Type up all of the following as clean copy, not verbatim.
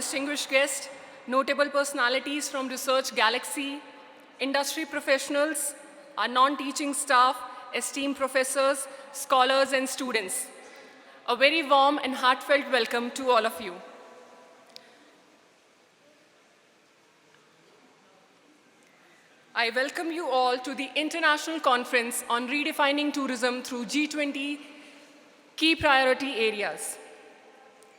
distinguished guests, notable personalities from research galaxy, industry professionals, our non-teaching staff, esteemed professors, scholars, and students. A very warm and heartfelt welcome to all of you. I welcome you all to the International Conference on Redefining Tourism through G20 Key Priority Areas.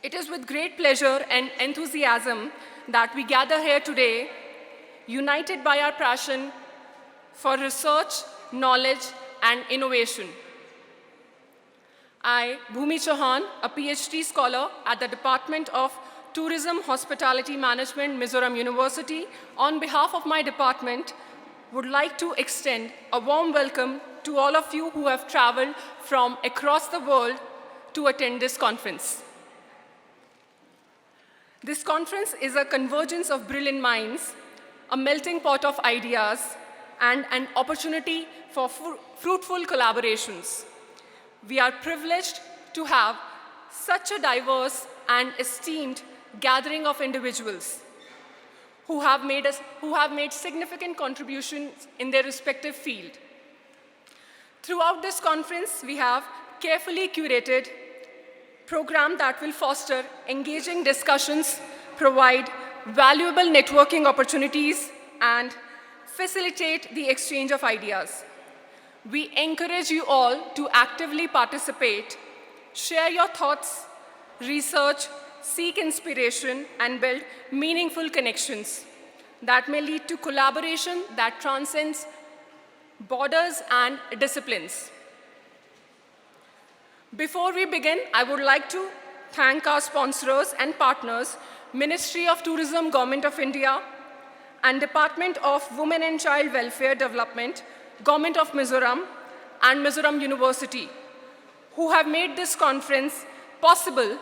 It is with great pleasure and enthusiasm that we gather here today, united by our passion for research, knowledge, and innovation. I, Bhumi Chauhan, a PhD scholar at the Department of Tourism Hospitality Management, Mizoram University, on behalf of my department, would like to extend a warm welcome to all of you who have traveled from across the world to attend this conference. This conference is a convergence of brilliant minds, a melting pot of ideas, and an opportunity for fruitful collaborations. We are privileged to have such a diverse and esteemed gathering of individuals who have made significant contributions in their respective field. Throughout this conference, we have carefully curated program that will foster engaging discussions, provide valuable networking opportunities, and facilitate the exchange of ideas. We encourage you all to actively participate, share your thoughts, research, seek inspiration, and build meaningful connections that may lead to collaboration that transcends borders and disciplines. Before we begin, I would like to thank our sponsors and partners, Ministry of Tourism, Government of India, and Department of Women and Child Welfare Development, Government of Mizoram, and Mizoram University, who have made this conference possible,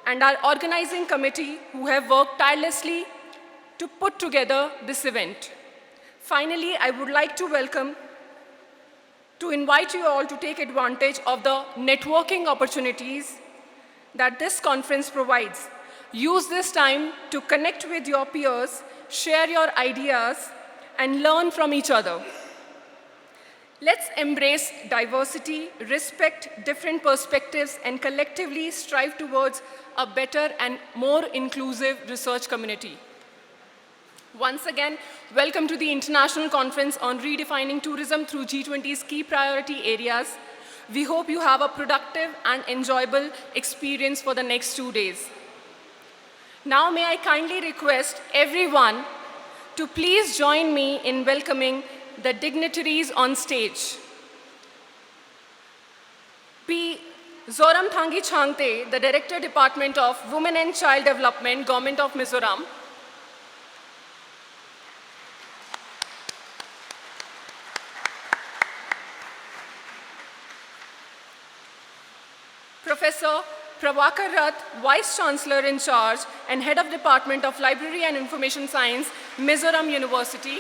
and our organizing committee, who have worked tirelessly to put together this event. Finally, I would like to invite you all to take advantage of the networking opportunities that this conference provides. Use this time to connect with your peers, share your ideas, and learn from each other. Let's embrace diversity, respect different perspectives, and collectively strive towards a better and more inclusive research community. Once again, welcome to the International Conference on Redefining Tourism through G20's Key Priority Areas. We hope you have a productive and enjoyable experience for the next 2 days. Now, may I kindly request everyone to please join me in welcoming the dignitaries on stage. P. Zoramthangi Chhangte, the Director, Department of Women and Child Development, Government of Mizoram. Professor Pravakar Rath, Vice Chancellor in charge and Head of Department of Library and Information Science, Mizoram University.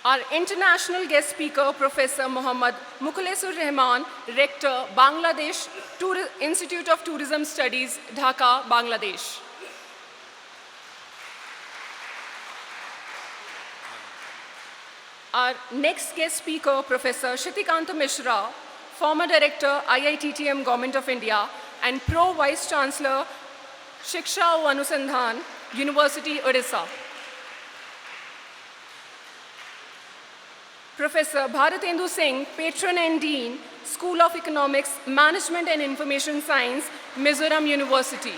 Our international guest speaker, Professor Mokhlesur Rahman, Rector, Bangladesh Institute of Tourism Studies, Dhaka, Bangladesh. Our next guest speaker, Professor Sitikantha Mishra, former Director, IITTM, Government of India, and Pro-Vice Chancellor, Shiksha Anusandhan, University, Odisha. Professor Bhartendu Singh, Patron and Dean, School of Economics, Management and Information Science, Mizoram University.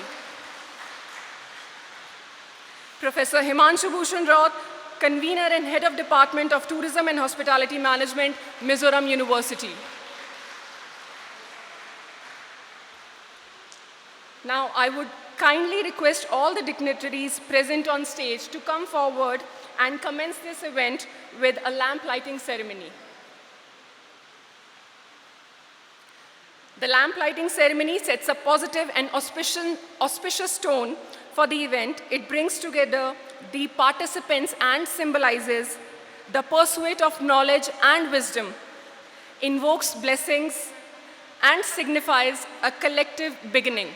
Professor Himanshu Bhusan Rout, Convener and Head of Department of Tourism and Hospitality Management, Mizoram University. Now, I would kindly request all the dignitaries present on stage to come forward and commence this event with a lamp lighting ceremony. The lamp lighting ceremony sets a positive and auspicious tone for the event. It brings together the participants and symbolizes the pursuit of knowledge and wisdom, invokes blessings and signifies a collective beginning.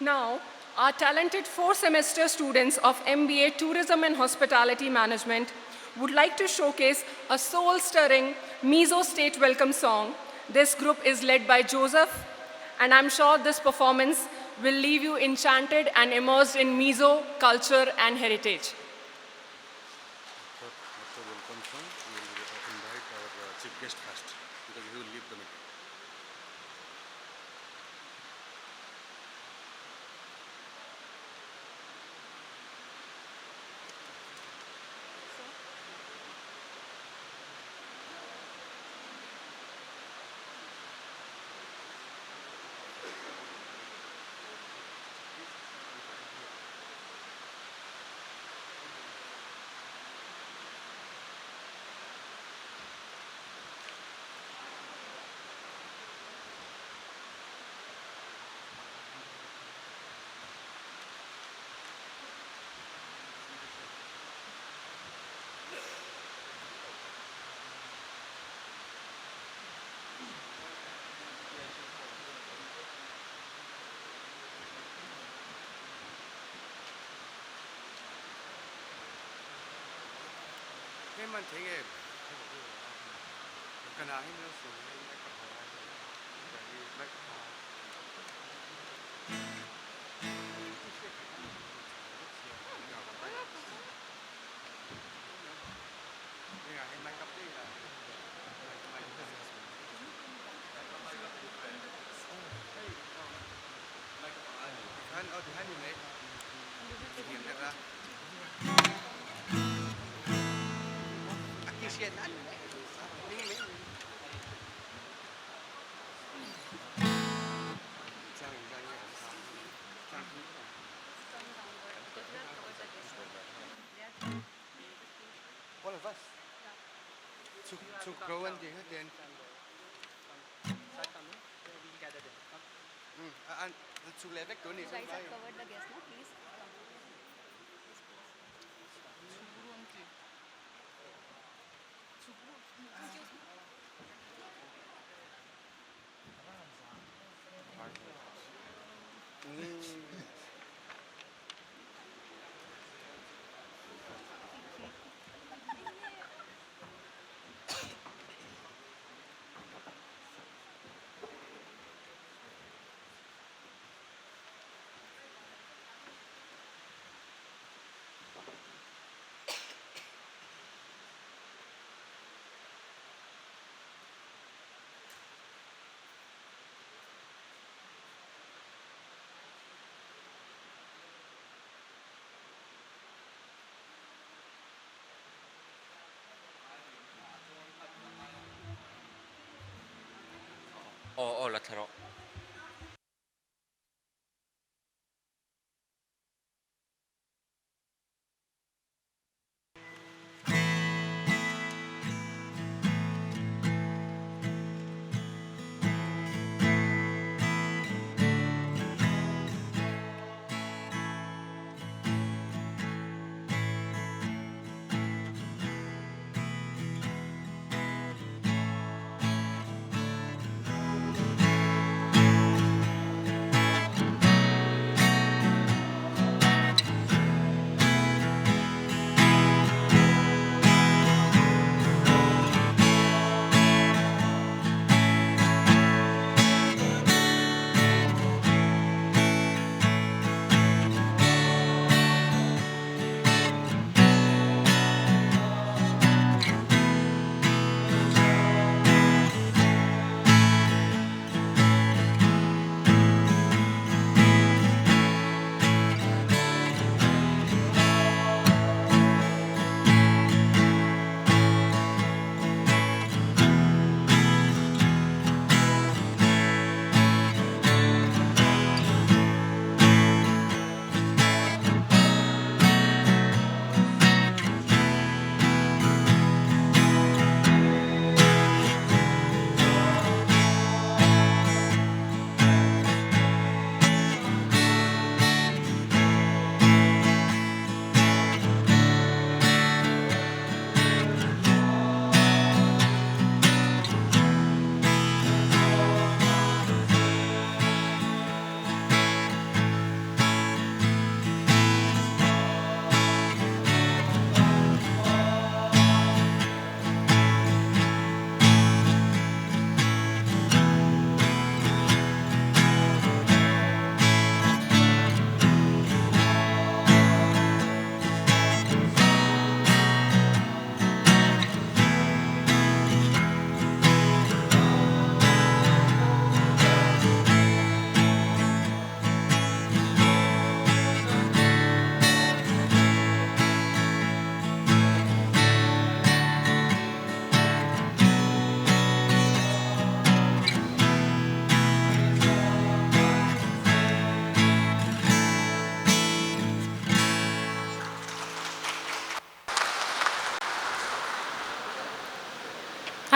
Now, our talented four-semester students of MBA Tourism and Hospitality Management would like to showcase a soul-stirring Mizo State Welcome song. This group is led by Joseph, and I'm sure this performance will leave you enchanted and immersed in Mizo culture and heritage. After welcome song, we will invite our chief guest first because he will lead the meeting. Man 되게 그나 힘들었어. All of us. To grow and then. And to let it go. You guys have covered the guest, no? Please come. la terò.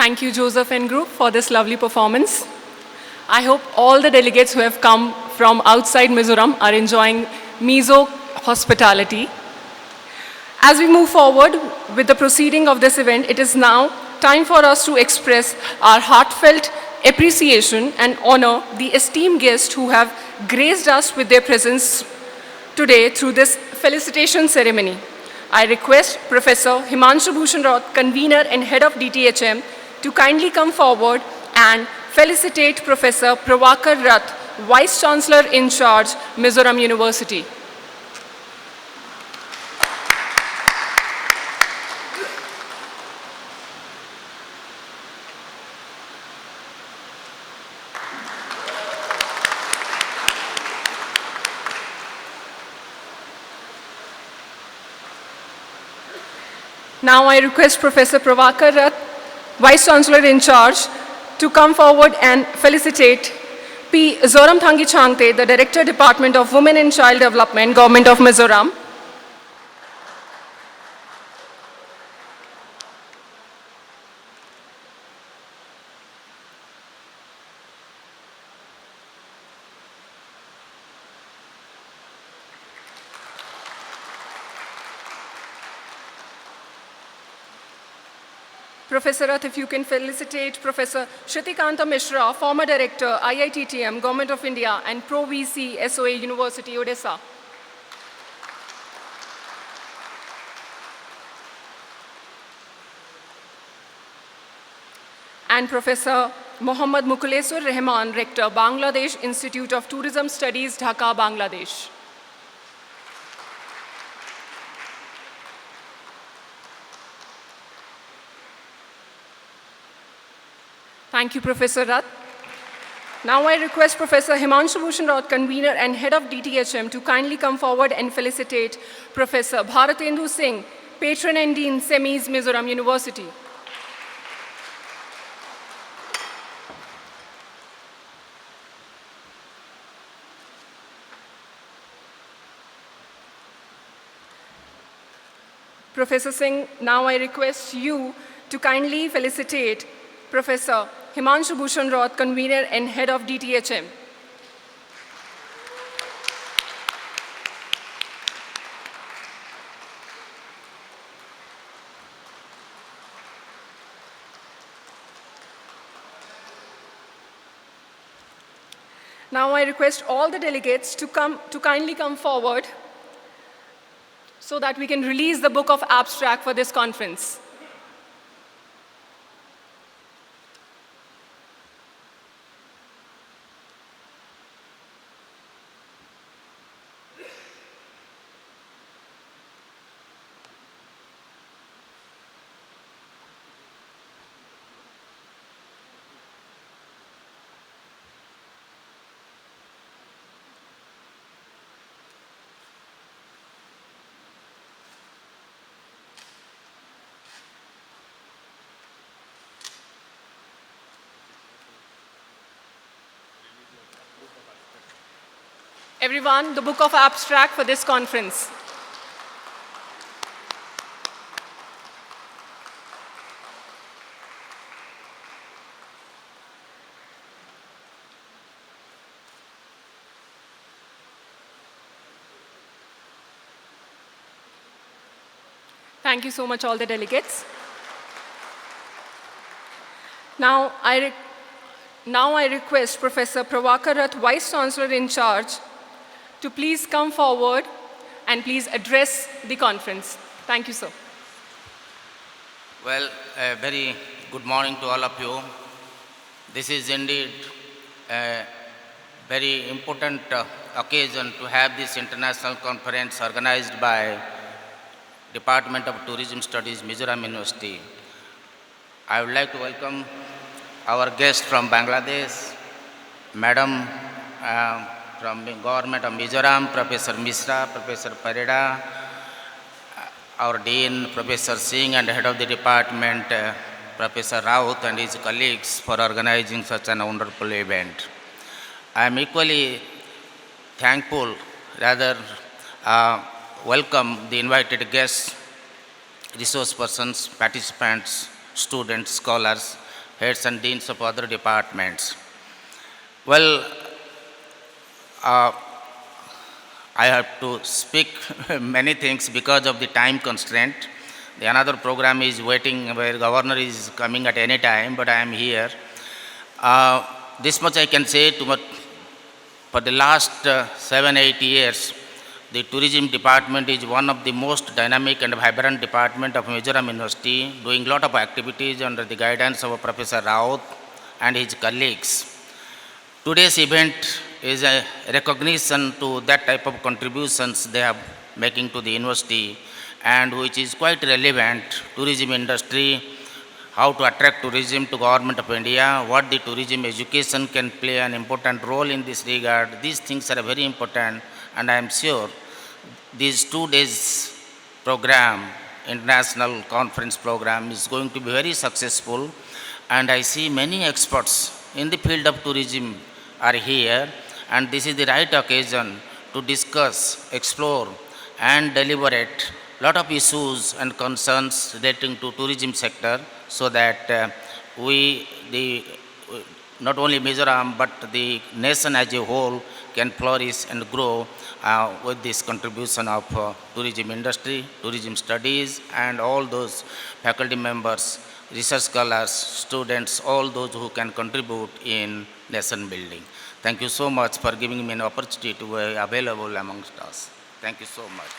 Thank you, Joseph and group, for this lovely performance. I hope all the delegates who have come from outside Mizoram are enjoying Mizo hospitality. As we move forward with the proceeding of this event, it is now time for us to express our heartfelt appreciation and honor the esteemed guests who have graced us with their presence today through this felicitation ceremony. I request Professor Himanshu Bhusan Rout, convener and head of DTHM, to kindly come forward and felicitate Professor Pravakar Rath, Vice Chancellor in charge, Mizoram University. Now I request Professor Pravakar Rath, Vice Chancellor in charge, to come forward and felicitate P. Zoramthangi Chhangte, the Director, Department of Women and Child Development, Government of Mizoram. Professor Rath, if you can felicitate Professor Sitikantha Mishra, former Director, IITTM, Government of India, and Pro VC, SOA, University, Odisha. And Professor Mohammad Mokhlesur Rahman, Rector, Bangladesh Institute of Tourism Studies, Dhaka, Bangladesh. Thank you, Professor Rath. Now I request Professor Himanshu Bhusan Rout, convener and head of DTHM, to kindly come forward and felicitate Professor Bhartendu Singh, patron and dean, SEMIs, Mizoram University. Professor Singh, now I request you to kindly felicitate Professor Himanshu Bhusan Rout, convener and head of DTHM. Now I request all the delegates to kindly come forward so that we can release the book of abstract for this conference. Everyone, the book of abstract for this conference. Thank you so much, all the delegates. Now I request Professor Pravakar Rath, Vice Chancellor in charge, to please come forward and please address the conference. Thank you, sir. Well, a very good morning to all of you. This is indeed a very important occasion to have this international conference organized by Department of Tourism Studies, Mizoram University. I would like to welcome our guest from Bangladesh, Madam from the Government of Mizoram, Professor Mishra, Professor Pareda, our Dean, Professor Singh, and Head of the Department, Professor Rout, and his colleagues for organizing such an wonderful event. I am equally thankful, rather welcome the invited guests, resource persons, participants, students, scholars, heads and deans of other departments. Well, uh, I have to speak many things because of the time constraint. The another program is waiting where governor is coming at any time, but I am here. This much I can say for the last 7-8 years, the tourism department is one of the most dynamic and vibrant department of Mizoram University, doing a lot of activities under the guidance of Professor Raut and his colleagues. Today's event is a recognition to that type of contributions they are making to the university, and which is quite relevant. Tourism industry, how to attract tourism to Government of India, what the tourism education can play an important role in this regard. These things are very important, and I am sure these 2 days program, international conference program, is going to be very successful, and I see many experts in the field of tourism are here, and this is the right occasion to discuss, explore, and deliberate lot of issues and concerns relating to tourism sector, so that not only Mizoram but the nation as a whole can flourish and grow with this contribution of tourism industry, tourism studies, and all those faculty members, research scholars, students, all those who can contribute in nation building. Thank you so much for giving me an opportunity to be available amongst us. Thank you so much.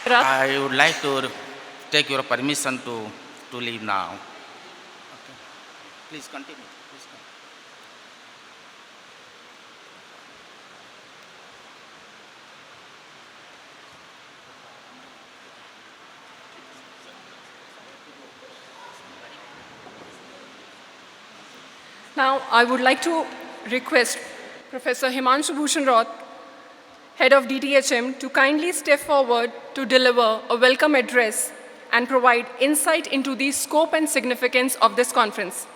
Rath, I would like to take your permission to leave now. Okay. Please continue. Please continue. now I would like to request Professor Himanshu Bhusan Rout, Head of DTHM, to kindly step forward to deliver a welcome address and provide insight into the scope and significance of this conference.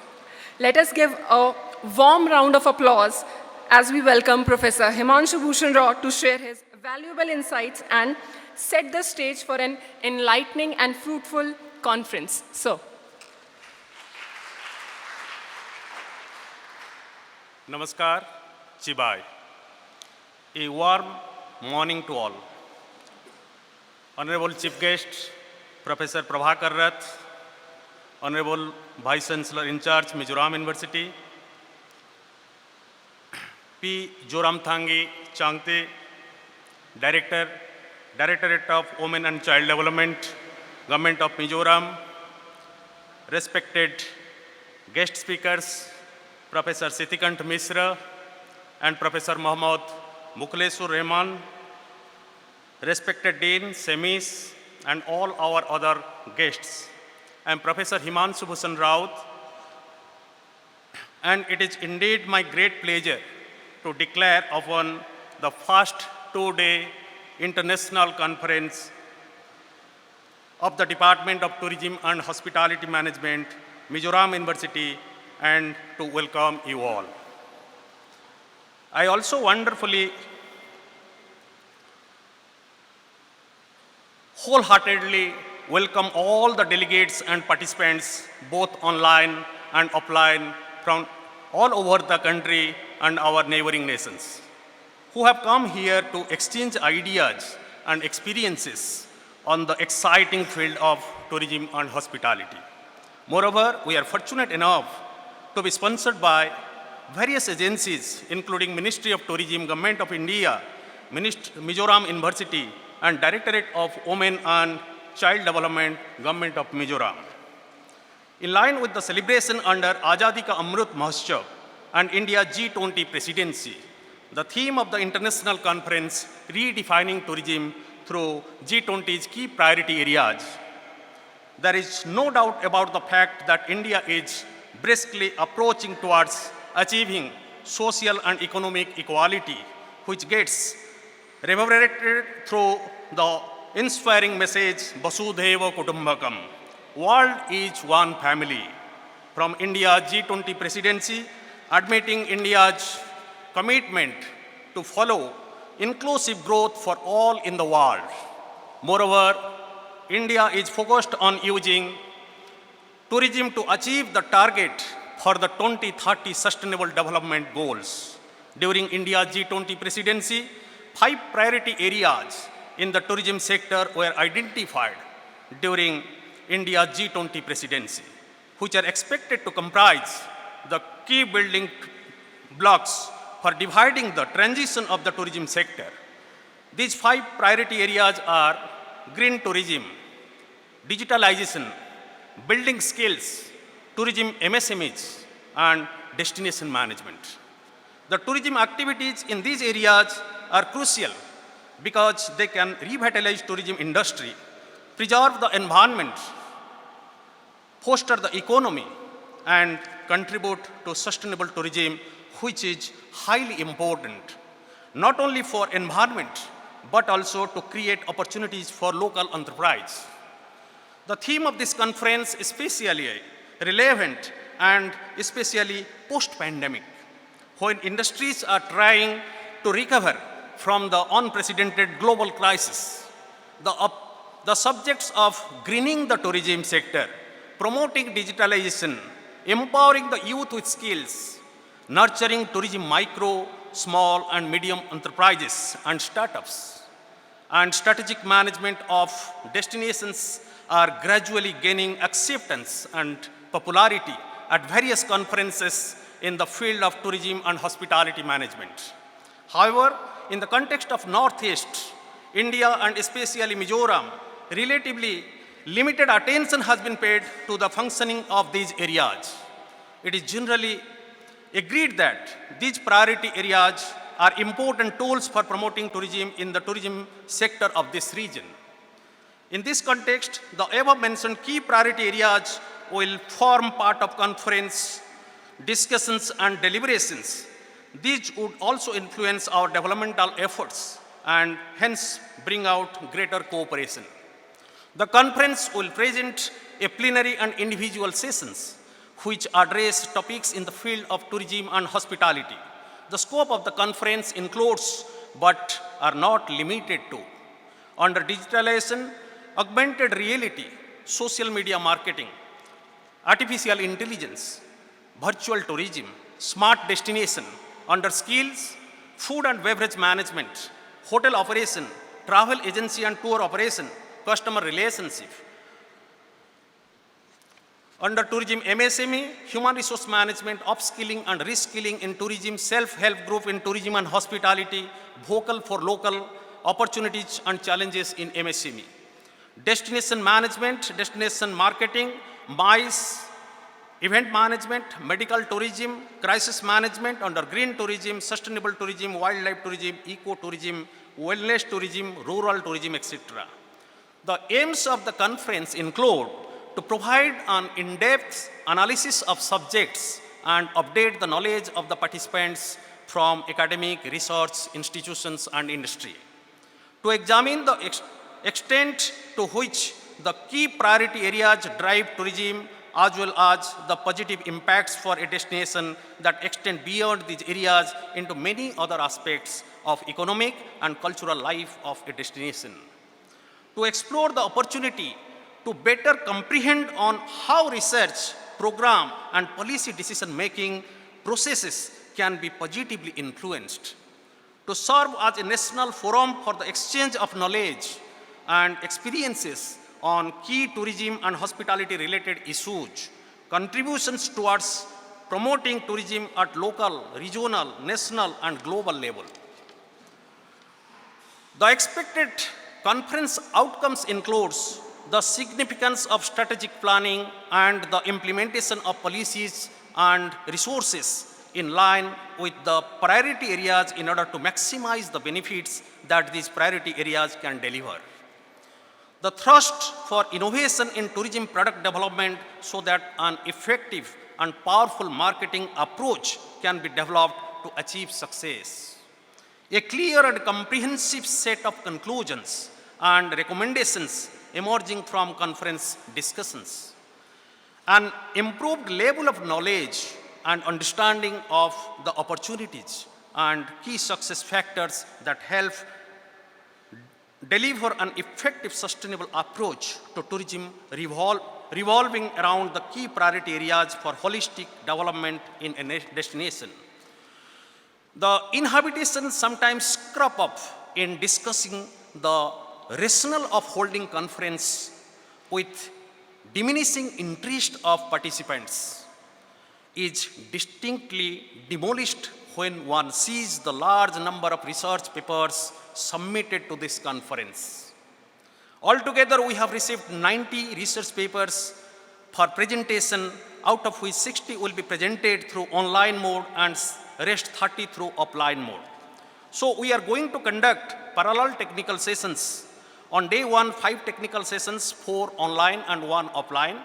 Let us give a warm round of applause as we welcome Professor Himanshu Bhusan Rout to share his valuable insights and set the stage for an enlightening and fruitful conference. So, Namaskar, Chibai. A warm morning to all. Honorable Chief Guest, Professor Pravakar Rath, Honorable Vice Chancellor in charge, Mizoram University, P. Zoramthangi, Chhangte, Director, Directorate of Women and Child Development, Government of Mizoram, respected guest speakers, Professor Sitikantha Mishra and Professor Mokhlesur Rahman, respected Dean, Semis, and all our other guests. I am Professor Himanshu Bhusan Rout, and it is indeed my great pleasure to declare upon the first 2-day international conference of the Department of Tourism and Hospitality Management, Mizoram University, and to welcome you all. I also wholeheartedly welcome all the delegates and participants, both online and offline, from all over the country and our neighboring nations, who have come here to exchange ideas and experiences on the exciting field of tourism and hospitality. Moreover, we are fortunate enough to be sponsored by various agencies, including Ministry of Tourism, Government of India, Mizoram University, and Directorate of Women and Child Development, Government of Mizoram. In line with the celebration under Azadi Ka Amrit Mahotsav and India G20 presidency, the theme of the international conference, Redefining Tourism through G20's key priority areas. There is no doubt about the fact that India is briskly approaching towards achieving social and economic equality, which gets reverberated through the inspiring message, Vasudhaiva Kutumbakam, world is one family. From India's G20 presidency, admitting India's commitment to follow inclusive growth for all in the world. Moreover, India is focused on using tourism to achieve the target for the 2030 Sustainable Development Goals. During India's G20 presidency, 5 priority areas in the tourism sector were identified during India's G20 presidency, which are expected to comprise the key building blocks for dividing the transition of the tourism sector. These 5 priority areas are green tourism, digitalization, building skills, tourism MSMEs, and destination management. The tourism activities in these areas are crucial because they can revitalize tourism industry, preserve the environment, foster the economy, and contribute to sustainable tourism, which is highly important, not only for environment, but also to create opportunities for local enterprise. The theme of this conference is especially relevant and especially post-pandemic, when industries are trying to recover from the unprecedented global crisis. The subjects of greening the tourism sector, promoting digitalization, empowering the youth with skills, nurturing tourism micro, small and medium enterprises and startups, and strategic management of destinations are gradually gaining acceptance and popularity at various conferences in the field of tourism and hospitality management. However, in the context of Northeast India and especially Mizoram, relatively limited attention has been paid to the functioning of these areas. It is generally agreed that these priority areas are important tools for promoting tourism in the tourism sector of this region. In this context, the above-mentioned key priority areas will form part of conference discussions and deliberations. These would also influence our developmental efforts and hence bring out greater cooperation. The conference will present a plenary and individual sessions which address topics in the field of tourism and hospitality. The scope of the conference includes, but are not limited to, under digitalization, augmented reality, social media marketing, artificial intelligence, virtual tourism, smart destination, under skills, food and beverage management, hotel operation, travel agency and tour operation, customer relationship. Under tourism MSME, human resource management, upskilling and reskilling in tourism, self-help group in tourism and hospitality, vocal for local, opportunities and challenges in MSME. Destination management, destination marketing, MICE, event management, medical tourism, crisis management under green tourism, sustainable tourism, wildlife tourism, eco-tourism, wellness tourism, rural tourism, etc. The aims of the conference include to provide an in-depth analysis of subjects and update the knowledge of the participants from academic, research, institutions, and industry. To examine the extent to which the key priority areas drive tourism as well as the positive impacts for a destination that extend beyond these areas into many other aspects of economic and cultural life of a destination. To explore the opportunity to better comprehend on how research, program, and policy decision-making processes can be positively influenced. To serve as a national forum for the exchange of knowledge and experiences on key tourism and hospitality-related issues, contributions towards promoting tourism at local, regional, national, and global level. The expected conference outcomes includes the significance of strategic planning and the implementation of policies and resources in line with the priority areas in order to maximize the benefits that these priority areas can deliver. The thrust for innovation in tourism product development so that an effective and powerful marketing approach can be developed to achieve success. A clear and comprehensive set of conclusions and recommendations emerging from conference discussions. An improved level of knowledge and understanding of the opportunities and key success factors that help deliver an effective sustainable approach to tourism revolving around the key priority areas for holistic development in a destination. The inhabitants sometimes crop up in discussing the rationale of holding conference with diminishing interest of participants is distinctly demolished when one sees the large number of research papers submitted to this conference. Altogether, we have received 90 research papers for presentation, out of which 60 will be presented through online mode and rest 30 through offline mode. So we are going to conduct parallel technical sessions. On day 1, 5 technical sessions, 4 online and 1 offline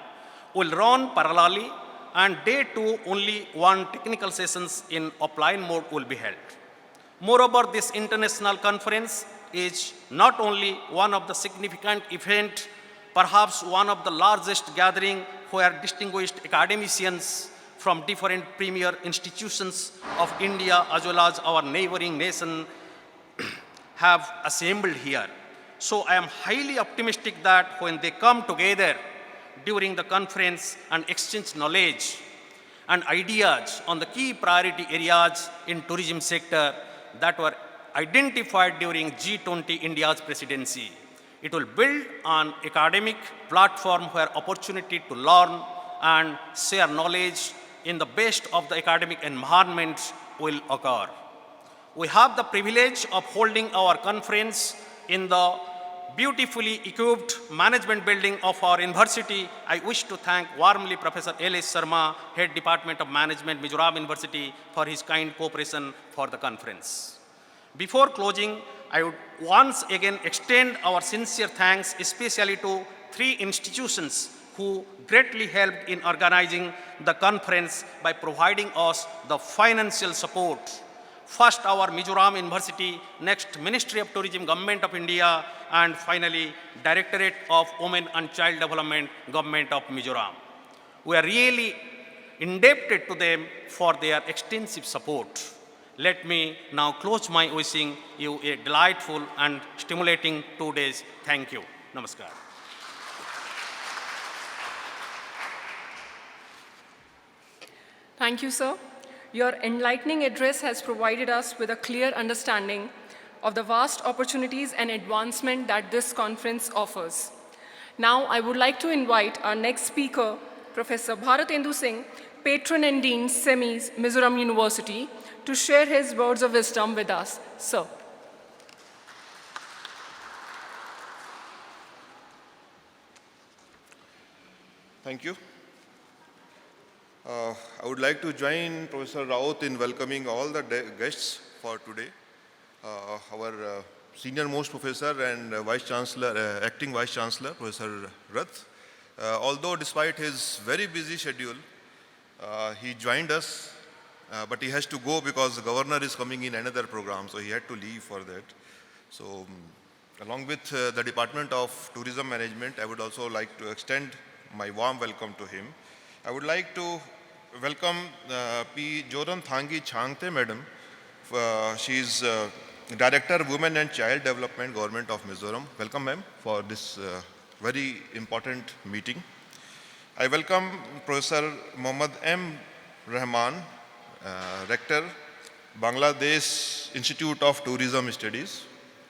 will run parallelly, and day 2 only 1 technical sessions in offline mode will be held. Moreover, this international conference is not only one of the significant event, perhaps one of the largest gathering where distinguished academicians from different premier institutions of India as well as our neighboring nation have assembled here. So I am highly optimistic that when they come together during the conference and exchange knowledge and ideas on the key priority areas in tourism sector that were identified during G20 India's presidency, it will build an academic platform where opportunity to learn and share knowledge in the best of the academic environment will occur. We have the privilege of holding our conference in the beautifully equipped management building of our university. I wish to thank warmly Professor L.S. Sharma, Head Department of Management, Mizoram University, for his kind cooperation for the conference. Before closing, I would once again extend our sincere thanks especially to 3 institutions who greatly helped in organizing the conference by providing us the financial support. First, our Mizoram University, next Ministry of Tourism, Government of India, and finally, Directorate of Women and Child Development, Government of Mizoram. We are really indebted to them for their extensive support. Let me now close my wishing you a delightful and stimulating 2 days. Thank you. Namaskar. Thank you, sir. Your enlightening address has provided us with a clear understanding of the vast opportunities and advancement that this conference offers. Now, I would like to invite our next speaker, Professor Bhartendu Singh, Patron and Dean, SEMIs, Mizoram University, to share his words of wisdom with us. Sir. Thank you. I would like to join Professor Rout in welcoming all the guests for today. Our senior most professor and Vice Chancellor, Acting Vice Chancellor, Professor Rath. Although despite his very busy schedule, he joined us, but he has to go because the governor is coming in another program, so he had to leave for that. So along with the Department of Tourism Management, I would also like to extend my warm welcome to him. I would like to welcome P. Zoramthangi Chhangte, Madam. She is Director, Women and Child Development, Government of Mizoram. Welcome, ma'am, for this very important meeting. I welcome Professor Mohammad M. Rahman, Rector, Bangladesh Institute of Tourism Studies.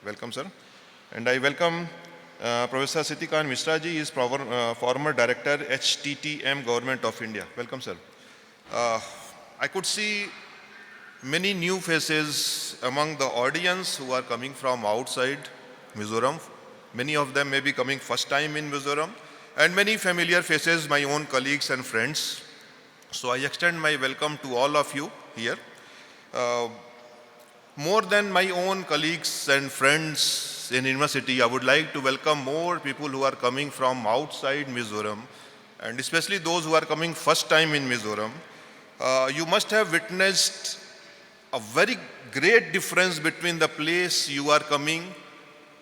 Welcome, sir. And I welcome Professor Sitikantha Mishra ji is former Director, IITTM, Government of India. Welcome, sir. I could see many new faces among the audience who are coming from outside Mizoram. Many of them may be coming first time in Mizoram, and many familiar faces, my own colleagues and friends. So I extend my welcome to all of you here. More than my own colleagues and friends in university, I would like to welcome more people who are coming from outside Mizoram, and especially those who are coming first time in Mizoram. You must have witnessed a very great difference between the place you are coming,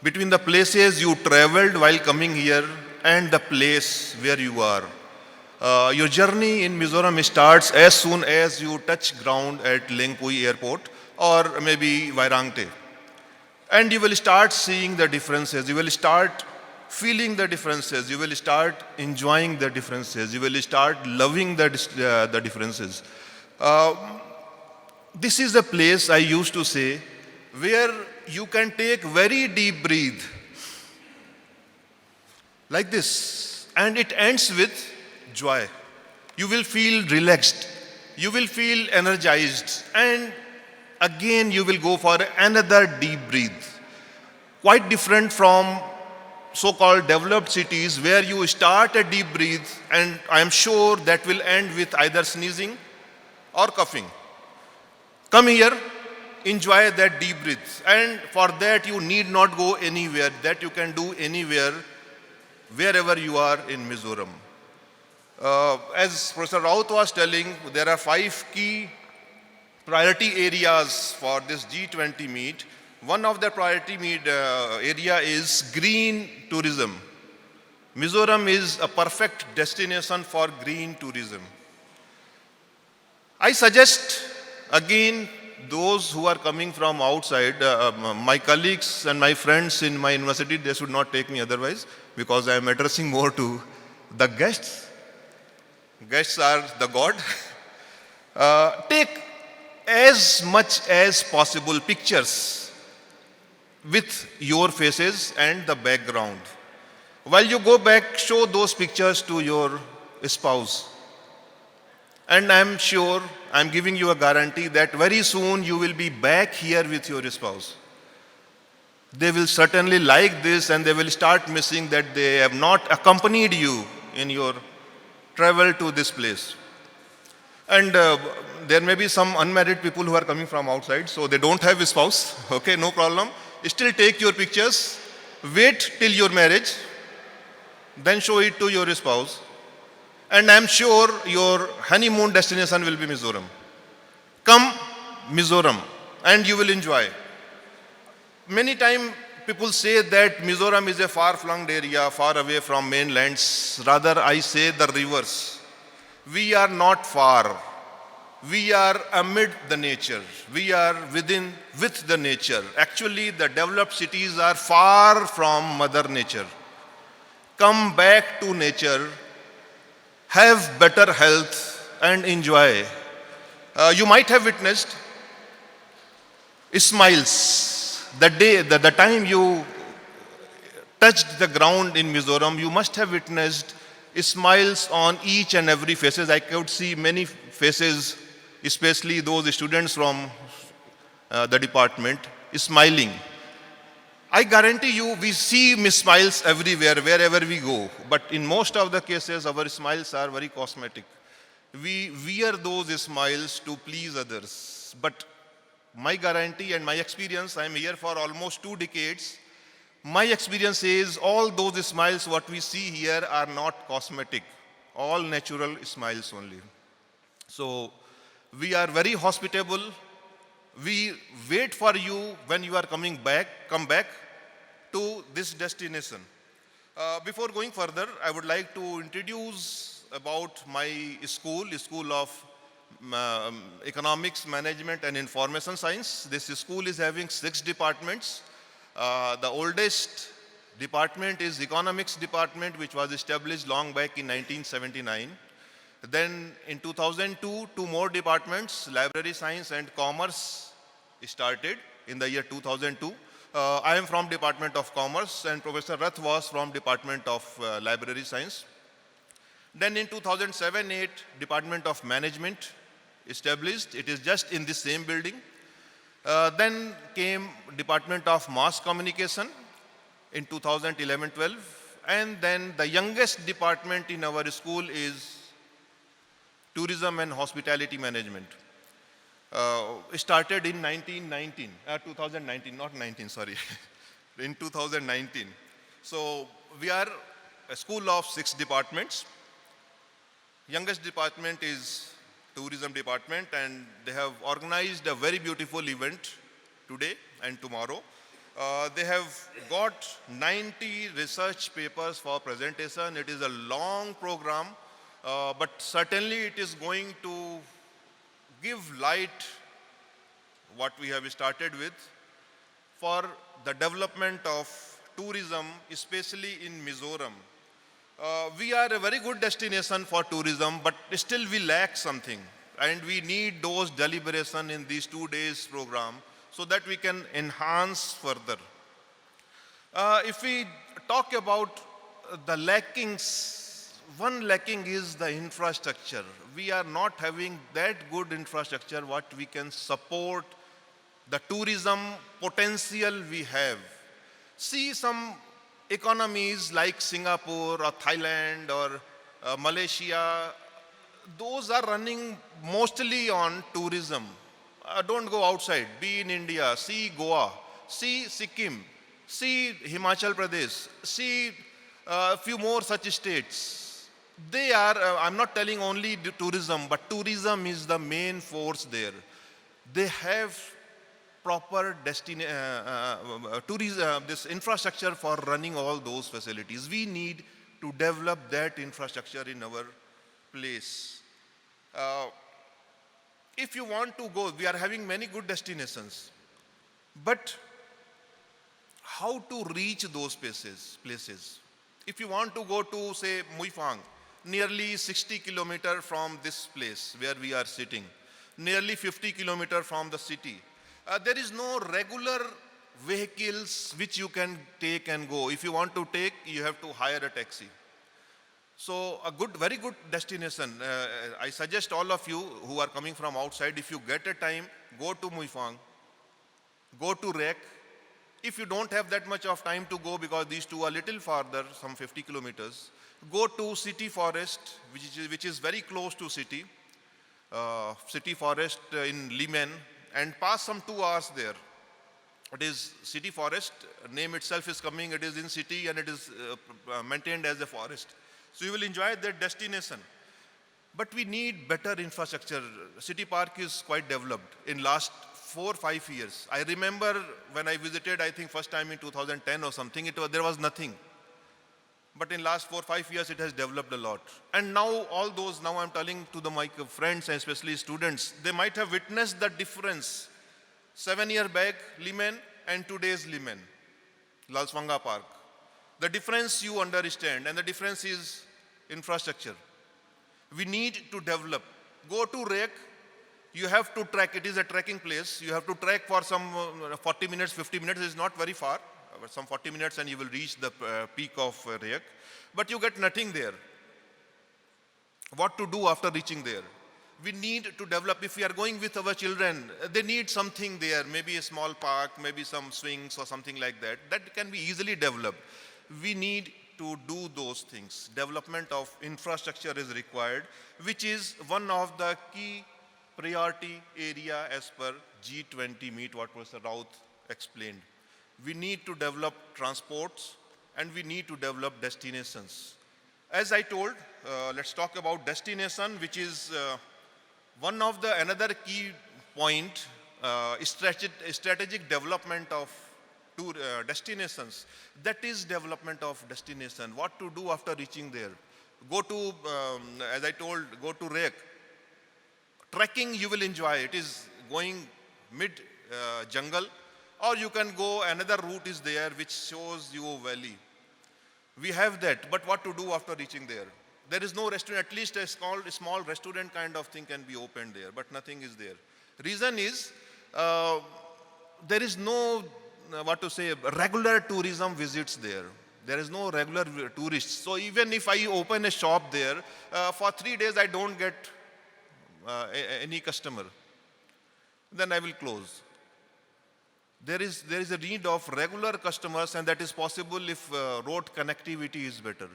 between the places you traveled while coming here and the place where you are. Your journey in Mizoram starts as soon as you touch ground at Lengpui Airport or maybe Vairangte. And you will start seeing the differences. You will start feeling the differences. You will start enjoying the differences. You will start loving the differences. This is a place I used to say where you can take very deep breath like this, and it ends with joy. You will feel relaxed. You will feel energized, and again you will go for another deep breath. Quite different from so-called developed cities where you start a deep breath and I am sure that will end with either sneezing or coughing. Come here, enjoy that deep breath, and for that you need not go anywhere. That you can do anywhere, wherever you are in Mizoram. As Professor Rout was telling, there are 5 key priority areas for this G20 meet. One of the priority area is green tourism. Mizoram is a perfect destination for green tourism. I suggest, again, those who are coming from outside, my colleagues and my friends in my university, they should not take me otherwise, because I am addressing more to the guests. Guests are the God. Take as much as possible pictures with your faces and the background. While you go back, show those pictures to your spouse. And I'm sure, I'm giving you a guarantee that very soon you will be back here with your spouse. They will certainly like this, and they will start missing that they have not accompanied you in your travel to this place. And there may be some unmarried people who are coming from outside, so they don't have a spouse. Okay, no problem. Still take your pictures, wait till your marriage, then show it to your spouse. And I'm sure your honeymoon destination will be Mizoram. Come Mizoram and you will enjoy. Many times people say that Mizoram is a far-flung area, far away from mainlands. Rather, I say the reverse. We are not far. We are amid the nature. We are with the nature. Actually, the developed cities are far from Mother Nature. Come back to nature, have better health, and enjoy. You might have witnessed smiles. The time you touched the ground in Mizoram, you must have witnessed smiles on each and every faces. I could see many faces, especially those students from the department, smiling. I guarantee you, we see smiles everywhere, wherever we go. But in most of the cases, our smiles are very cosmetic. We wear those smiles to please others. But my guarantee and my experience, I am here for almost 2 decades. My experience is all those smiles what we see here are not cosmetic. All natural smiles only. So we are very hospitable. We wait for you when you are come back to this destination. Before going further, I would like to introduce about my school of Economics, Management and Information Science. This school is having 6 departments. The oldest department is Economics Department, which was established long back in 1979. Then in 2002, 2 more departments, Library Science and Commerce, started in the year 2002. I am from Department of Commerce and Professor Rath was from Department of Library Science. Then in 2007-8, Department of Management established. It is just in the same building. Then came Department of Mass Communication in 2011-12. And then the youngest department in our school is Tourism and Hospitality Management. Started in 2019, not 19, sorry, in 2019. So we are a school of 6 departments. Youngest department is Tourism Department, and they have organized a very beautiful event today and tomorrow. They have got 90 research papers for presentation. It is a long program, but certainly it is going to give light what we have started with for the development of tourism, especially in Mizoram. We are a very good destination for tourism, but still we lack something. And we need those deliberation in these 2 days program so that we can enhance further. If we talk about the lackings, one lacking is the infrastructure. We are not having that good infrastructure what we can support the tourism potential we have. See some economies like Singapore or Thailand or Malaysia, those are running mostly on tourism. Don't go outside, be in India, see Goa, see Sikkim, see Himachal Pradesh, see a few more such states. They are, I'm not telling only the tourism, but tourism is the main force there. They have proper tourism, this infrastructure for running all those facilities. We need to develop that infrastructure in our place. If you want to go, we are having many good destinations, but how to reach those places? If you want to go to, say, Muifang, nearly 60 kilometers from this place where we are sitting, nearly 50 kilometers from the city, there is no regular vehicles which you can take and go. If you want to take, you have to hire a taxi. So a very good destination. I suggest all of you who are coming from outside, if you get a time, go to Muifang, go to Rek. If you don't have that much of time to go because these two are little farther, some 50 kilometers, go to City Forest, which is very close to city. City Forest in Limen, and pass some 2 hours there. It is City Forest, name itself is coming, it is in city and it is maintained as a forest. So you will enjoy that destination. But we need better infrastructure. City Park is quite developed in last 4 or 5 years. I remember when I visited, I think first time in 2010 or something, there was nothing. But in last 4 or 5 years, it has developed a lot. And now all those, now I'm telling to my friends and especially students, they might have witnessed the difference. 7 years back, Limen and today's Limen, Lalswanga Park. The difference you understand, and the difference is infrastructure. We need to develop. Go to Rek, you have to trek, it is a trekking place. You have to trek for some 40 minutes, 50 minutes, it's not very far. Some 40 minutes and you will reach the peak of Rek. But you get nothing there. What to do after reaching there? We need to develop, if we are going with our children, they need something there, maybe a small park, maybe some swings or something like that. That can be easily developed. We need to do those things. Development of infrastructure is required, which is one of the key priority area as per G20 meet, what Professor Rout explained. We need to develop transports and we need to develop destinations. As I told, let's talk about destination, which is one of the another key point, strategic development of destinations. That is development of destination. What to do after reaching there? Go to, as I told, go to Rek. Trekking you will enjoy. It is going mid jungle, or you can go, another route is there which shows you a valley. We have that, but what to do after reaching there? There is no restaurant, at least a small restaurant kind of thing can be opened there, but nothing is there. Reason is, there is no, regular tourism visits there. There is no regular tourists. So even if I open a shop there, for 3 days I don't get any customer, then I will close. There is a need of regular customers, and that is possible if road connectivity is better.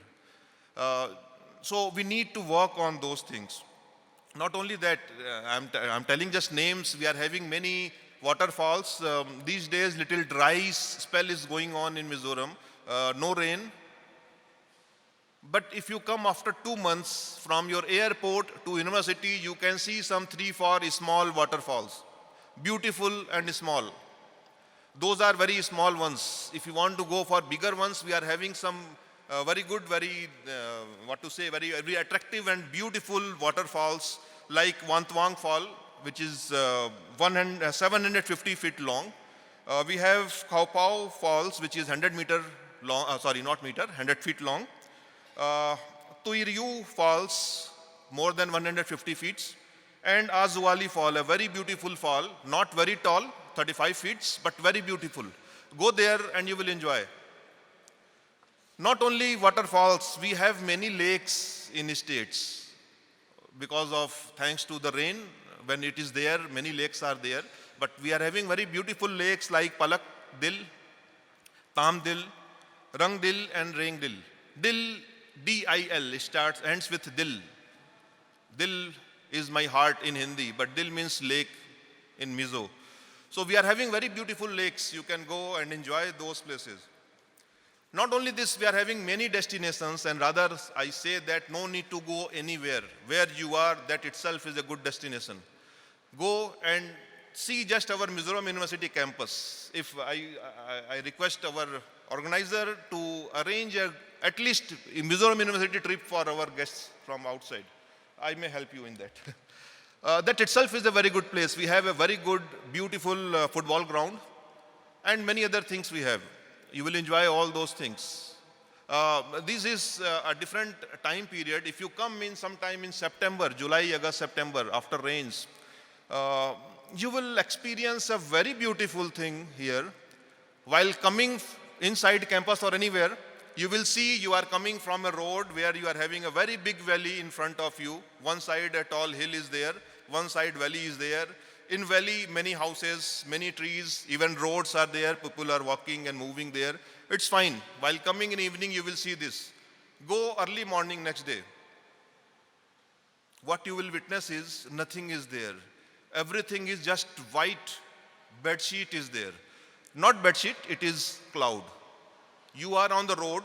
So we need to work on those things. Not only that, I'm telling just names. We are having many waterfalls. These days, little dry spell is going on in Mizoram. No rain. But if you come after 2 months from your airport to university, you can see some 3-4 small waterfalls. Beautiful and small. Those are very small ones. If you want to go for bigger ones, we are having some very good, very attractive and beautiful waterfalls like Wantwang Fall, which is 750 feet long. We have Khao Pao Falls, which is 100-meter long, sorry, not meter, 100 feet long. Tuiryu Falls, more than 150 feet. And Azuali Fall, a very beautiful fall, not very tall, 35 feet, but very beautiful. Go there and you will enjoy. Not only waterfalls, we have many lakes in states. Because of, thanks to the rain, when it is there, many lakes are there. But we are having very beautiful lakes like Palak Dil, Tam Dil, Rang Dil and Reng Dil. Dil, D-I-L, ends with Dil. Dil is my heart in Hindi, but Dil means lake in Mizo. So we are having very beautiful lakes. You can go and enjoy those places. Not only this, we are having many destinations, and rather I say that no need to go anywhere. Where you are, that itself is a good destination. Go and see just our Mizoram University campus. If I request our organizer to arrange at least a Mizoram University trip for our guests from outside. I may help you in that. That itself is a very good place. We have a very good, beautiful football ground and many other things we have. You will enjoy all those things. This is a different time period. If you come in sometime in September, July, August, September, after rains, you will experience a very beautiful thing here. While coming inside campus or anywhere, you will see you are coming from a road where you are having a very big valley in front of you. One side a tall hill is there, one side valley is there. In valley, many houses, many trees, even roads are there. People are walking and moving there. It's fine. While coming in evening, you will see this. Go early morning next day. What you will witness is nothing is there. Everything is just white. Bed sheet is there. Not bed sheet, it is cloud. You are on the road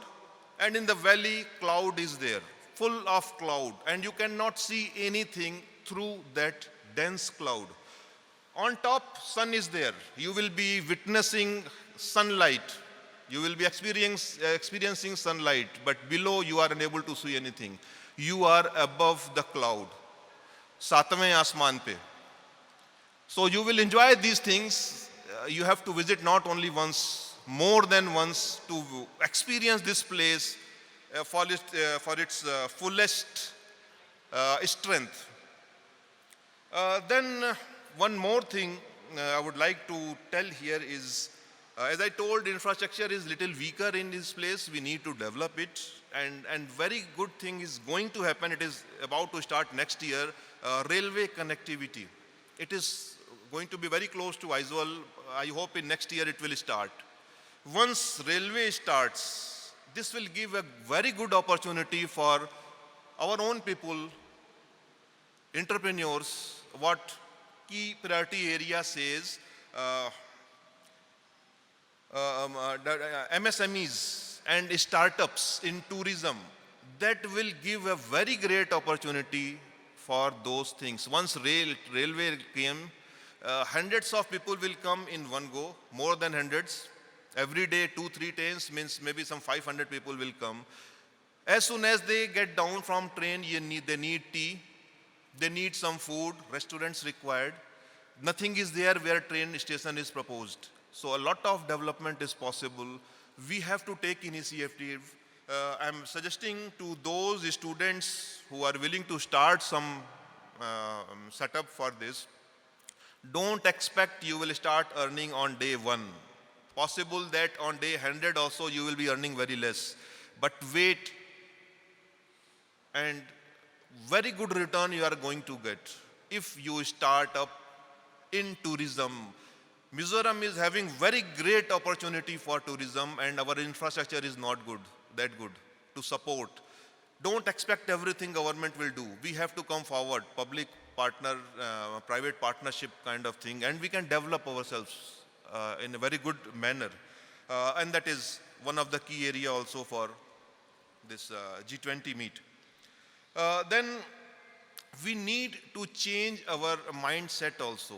and in the valley, cloud is there, full of cloud, and you cannot see anything through that dense cloud. On top, sun is there. You will be witnessing sunlight. You will be experiencing sunlight, but below you are unable to see anything. You are above the cloud. Satveं asman pe. So you will enjoy these things. You have to visit not only once, more than once, to experience this place for its fullest strength. Then one more thing I would like to tell here is, as I told, infrastructure is little weaker in this place. We need to develop it, and very good thing is going to happen. It is about to start next year. Railway connectivity. It is going to be very close to Aizawl. I hope in next year it will start. Once railway starts, this will give a very good opportunity for our own people, entrepreneurs. What key priority area says, MSMEs and startups in tourism, that will give a very great opportunity for those things. Once railway came, hundreds of people will come in one go, more than hundreds. Every day, 2-3 trains means maybe some 500 people will come. As soon as they get down from train, they need tea, they need some food, restaurants required. Nothing is there where train station is proposed. So a lot of development is possible. We have to take initiative. I'm suggesting to those students who are willing to start some setup for this, don't expect you will start earning on day 1. Possible that on day 100 also you will be earning very less. But wait, and very good return you are going to get if you start up in tourism. Mizoram is having very great opportunity for tourism, and our infrastructure is not that good to support. Don't expect everything government will do. We have to come forward, public partner, private partnership kind of thing, and we can develop ourselves in a very good manner. And that is one of the key area also for this G20 meet. Then we need to change our mindset also.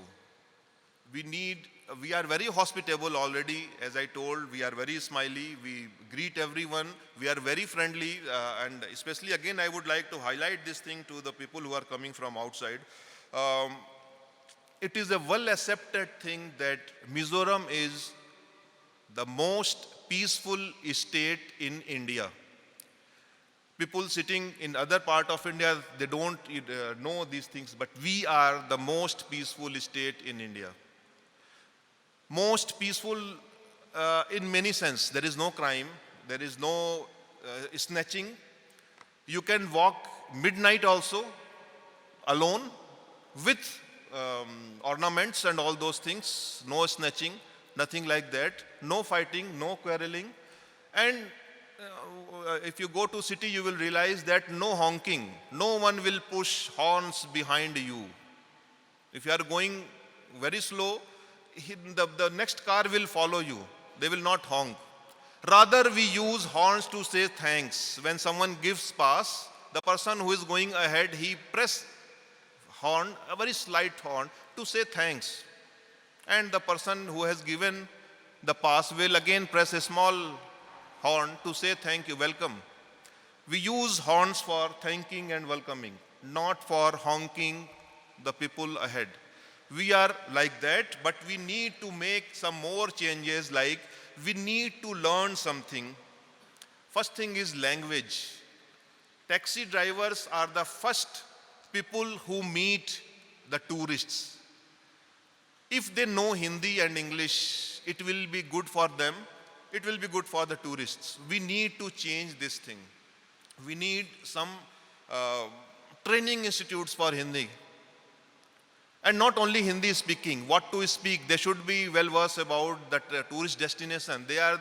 We are very hospitable already. As I told, we are very smiley. We greet everyone. We are very friendly. And especially again, I would like to highlight this thing to the people who are coming from outside. It is a well accepted thing that Mizoram is the most peaceful state in India. People sitting in other part of India, they don't know these things, but we are the most peaceful state in India. Most peaceful in many sense. There is no crime, there is no snatching. You can walk midnight also, alone, with ornaments and all those things, no snatching, nothing like that, no fighting, no quarreling. And if you go to city, you will realize that no honking, no one will push horns behind you. If you are going very slow, the next car will follow you. They will not honk. Rather, we use horns to say thanks. When someone gives pass, the person who is going ahead, he press horn, a very slight horn, to say thanks. And the person who has given the pass will again press a small horn to say thank you, welcome. We use horns for thanking and welcoming, not for honking the people ahead. We are like that, but we need to make some more changes, like we need to learn something. First thing is language. Taxi drivers are the first people who meet the tourists. If they know Hindi and English, it will be good for them. It will be good for the tourists. We need to change this thing. We need some training institutes for Hindi. And not only Hindi speaking, what to speak. They should be well versed about that tourist destination. They are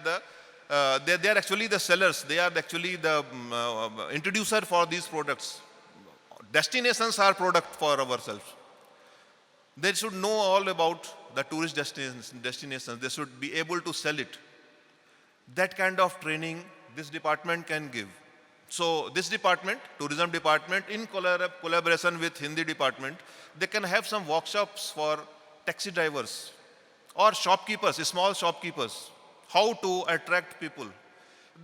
actually the sellers. They are actually the introducer for these products. Destinations are product for ourselves. They should know all about the tourist destinations. They should be able to sell it. That kind of training this department can give. So this department, tourism department, in collaboration with Hindi department, they can have some workshops for taxi drivers or shopkeepers, small shopkeepers, how to attract people.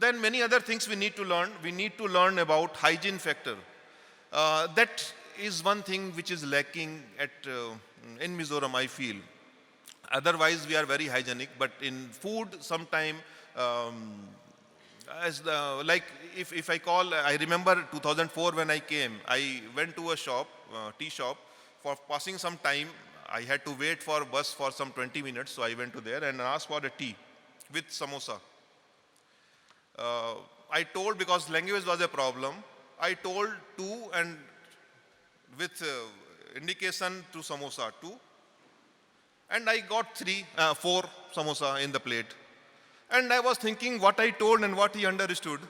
Then many other things we need to learn. We need to learn about hygiene factor. That is one thing which is lacking in Mizoram, I feel. Otherwise, we are very hygienic, but in food, sometime, if I call, I remember 2004 when I came, I went to a shop, tea shop, for passing some time. I had to wait for bus for some 20 minutes, so I went to there and asked for a tea with samosa. I told, because language was a problem, I told two, and with indication to samosa, two. And I got four samosa in the plate. And I was thinking what I told and what he understood.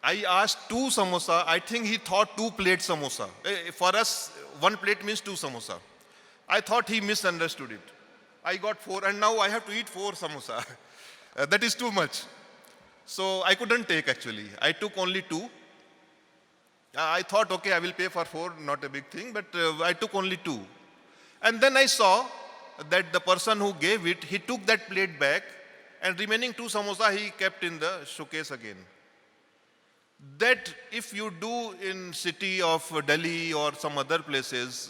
I asked two samosa. I think he thought 2 plate samosa. For us, 1 plate means 2 samosa. I thought he misunderstood it. I got 4, and now I have to eat 4 samosa. That is too much. So I couldn't take actually. I took only 2. I thought, okay, I will pay for 4, not a big thing, but I took only 2. And then I saw that the person who gave it, he took that plate back, and remaining 2 samosa he kept in the showcase again. That if you do in city of Delhi or some other places,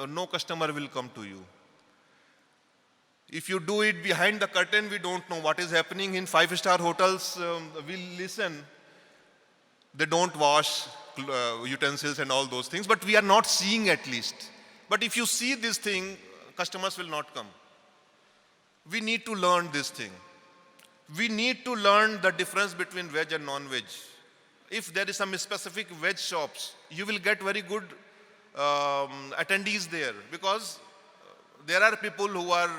no customer will come to you. If you do it behind the curtain, we don't know what is happening. In 5-star hotels, we'll listen. They don't wash utensils and all those things, but we are not seeing at least. But if you see this thing, customers will not come. We need to learn this thing. We need to learn the difference between veg and non-veg. If there is some specific veg shops, you will get very good attendees there, because there are people who are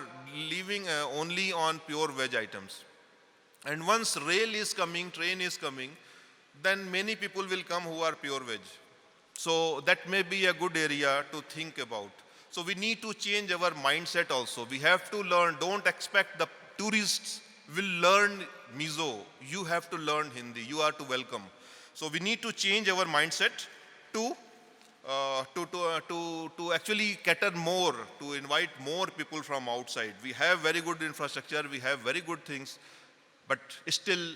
living only on pure veg items. And once rail is coming, train is coming, then many people will come who are pure veg. So that may be a good area to think about. So we need to change our mindset also. We have to learn. Don't expect the tourists will learn Mizo. You have to learn Hindi. You are to welcome. So we need to change our mindset to actually cater more, to invite more people from outside. We have very good infrastructure. We have very good things, but still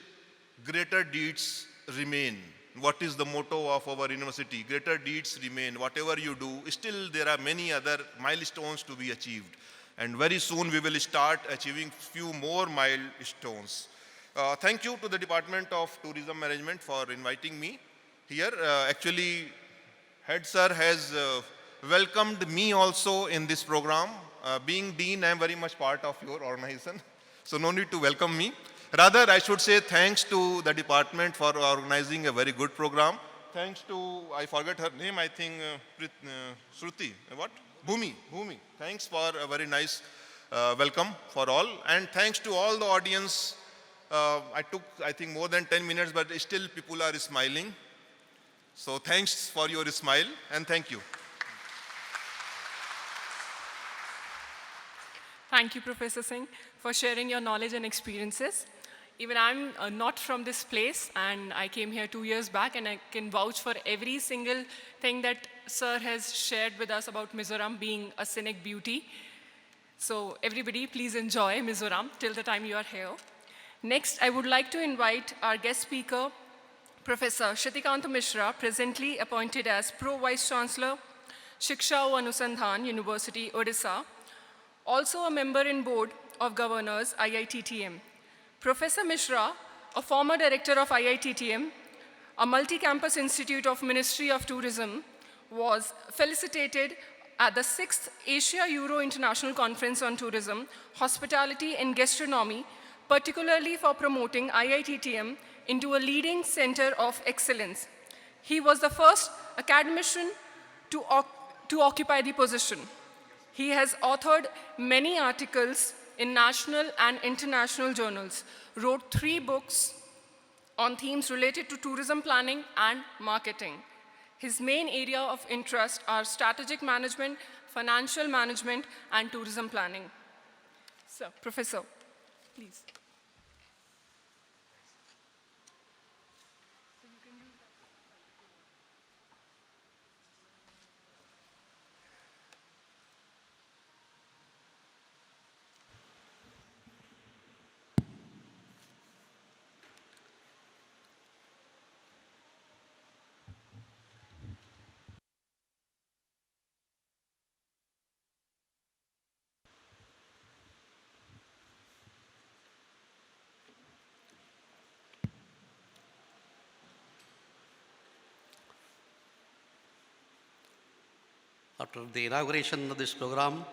greater deeds remain. What is the motto of our university? Greater deeds remain. Whatever you do, still there are many other milestones to be achieved. And very soon we will start achieving few more milestones. Thank you to the Department of Tourism Management for inviting me here. Actually, Head Sir has welcomed me also in this program. Being Dean, I am very much part of your organization, so no need to welcome me. Rather, I should say thanks to the department for organizing a very good program. Thanks to, I forgot her name, I think, Shruti, what? Bhumi. Thanks for a very nice welcome for all. And thanks to all the audience. I took, I think, more than 10 minutes, but still people are smiling. So thanks for your smile and thank you. Thank you, Professor Singh, for sharing your knowledge and experiences. Even I'm not from this place, and I came here 2 years back, and I can vouch for every single thing that Sir has shared with us about Mizoram being a scenic beauty. So everybody, please enjoy Mizoram till the time you are here. Next, I would like to invite our guest speaker, Professor Sitikantha Mishra, presently appointed as Pro Vice Chancellor, Shiksha Anusandhan, University, Odisha, also a member in Board of Governors, IITTM. Professor Mishra, a former director of IITTM, a multi-campus institute of Ministry of Tourism, was felicitated at the 6th Asia-Euro International Conference on Tourism, Hospitality and Gastronomy, particularly for promoting IITTM into a leading center of excellence. He was the first academician to occupy the position. He has authored many articles in national and international journals, wrote 3 books on themes related to tourism planning and marketing. His main area of interest are strategic management, financial management, and tourism planning. So, Professor, please. After the inauguration of this program,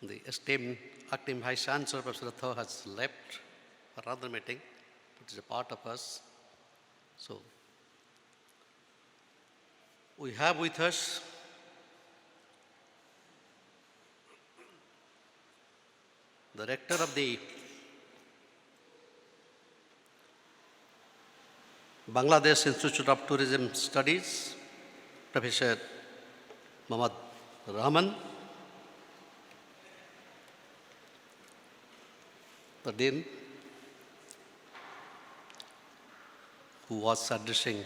the esteemed Acting Vice Chancellor, Professor Rath, has left for another meeting, which is a part of us. So, we have with us the Rector of the Bangladesh Institute of Tourism Studies, Professor Mokhlesur Rahman, the Dean, who was addressing